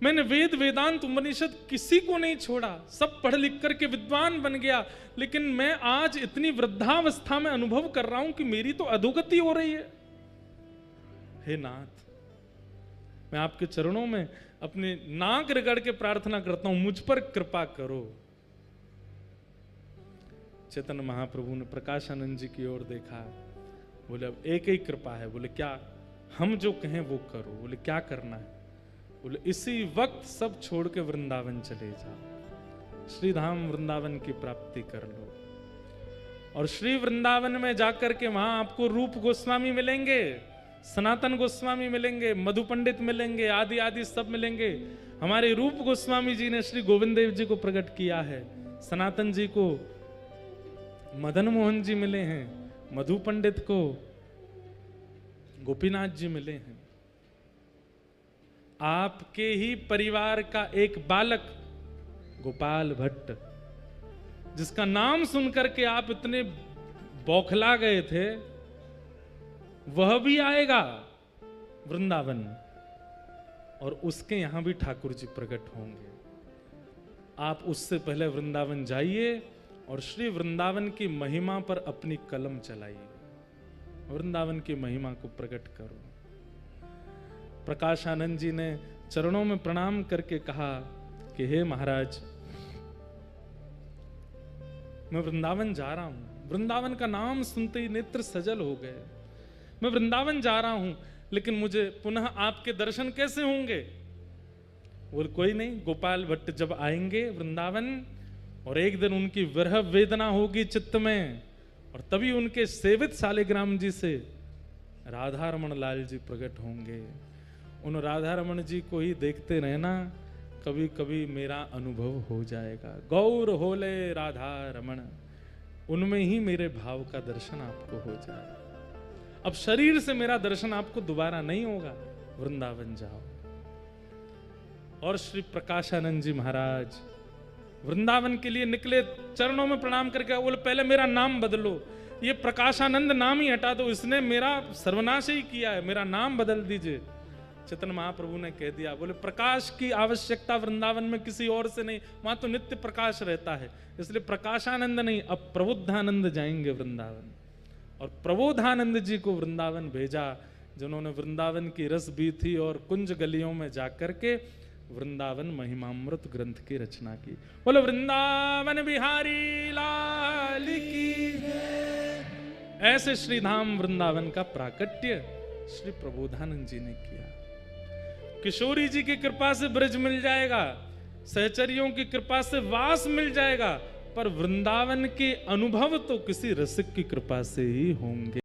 Speaker 1: मैंने वेद वेदांत उपनिषद किसी को नहीं छोड़ा, सब पढ़ लिख करके विद्वान बन गया, लेकिन मैं आज इतनी वृद्धावस्था में अनुभव कर रहा हूं कि मेरी तो अधोगति हो रही है। हे नाथ, मैं आपके चरणों में अपने नाक रगड़ के प्रार्थना करता हूं, मुझ पर कृपा करो। चैतन्य महाप्रभु ने प्रकाशानंद जी की ओर देखा, बोले अब एक ही कृपा है। बोले क्या? हम जो कहें वो करो। बोले क्या करना है? बोले इसी वक्त सब छोड़ के वृंदावन चले जाओ, श्रीधाम वृंदावन की प्राप्ति कर लो। और श्री वृंदावन में जाकर के वहां आपको रूप गोस्वामी मिलेंगे, सनातन गोस्वामी मिलेंगे, मधु पंडित मिलेंगे, आदि आदि सब मिलेंगे। हमारे रूप गोस्वामी जी ने श्री गोविंद देव जी को प्रकट किया है, सनातन जी को मदन मोहन जी मिले हैं, मधु पंडित को गोपीनाथ जी मिले हैं। आपके ही परिवार का एक बालक गोपाल भट्ट, जिसका नाम सुनकर के आप इतने बौखला गए थे, वह भी आएगा वृंदावन, और उसके यहां भी ठाकुर जी प्रकट होंगे। आप उससे पहले वृंदावन जाइए और श्री वृंदावन की महिमा पर अपनी कलम चलाइए, वृंदावन की महिमा को प्रकट करो। प्रकाश आनंद जी ने चरणों में प्रणाम करके कहा कि हे महाराज, मैं वृंदावन जा रहा हूं। वृंदावन का नाम सुनते ही नेत्र सजल हो गए। मैं वृंदावन जा रहा हूं, लेकिन मुझे पुनः आपके दर्शन कैसे होंगे? बोल कोई नहीं, गोपाल भट्ट जब आएंगे वृंदावन और एक दिन उनकी विरह वेदना होगी चित्त में, और तभी उनके सेवित शालिग्राम जी से राधा रमण लाल जी प्रकट होंगे। उन राधा रमण जी को ही देखते रहना, कभी कभी मेरा अनुभव हो जाएगा। गौर होले राधा रमण, उनमें ही मेरे भाव का दर्शन आपको हो जाएगा। अब शरीर से मेरा दर्शन आपको दोबारा नहीं होगा, वृंदावन जाओ। और श्री प्रकाशानंद जी महाराज वृंदावन के लिए निकले, चरणों में प्रणाम करके बोले पहले मेरा नाम बदलो, ये प्रकाशानंद नाम ही हटा दो, इसने मेरा सर्वनाश ही किया है, मेरा नाम बदल दीजिए। चैतन्य महाप्रभु ने कह दिया, बोले प्रकाश की आवश्यकता वृंदावन में किसी और से नहीं, वहां तो नित्य प्रकाश रहता है, इसलिए प्रकाशानंद नहीं, अब प्रबुद्धानंद जाएंगे वृंदावन। और प्रबोधानंद जी को वृंदावन भेजा, जिन्होंने वृंदावन की रस भी थी और कुंज गलियों में जाकर के वृंदावन महिमामृत ग्रंथ की रचना की। बोलो वृंदावन बिहारी लाल की जय। ऐसे श्रीधाम वृंदावन का प्राकट्य श्री प्रबोधानंद जी ने किया। किशोरी जी की कृपा से ब्रज मिल जाएगा, सहचरियों की कृपा से वास मिल जाएगा, पर वृंदावन के अनुभव तो किसी रसिक की कृपा से ही होंगे।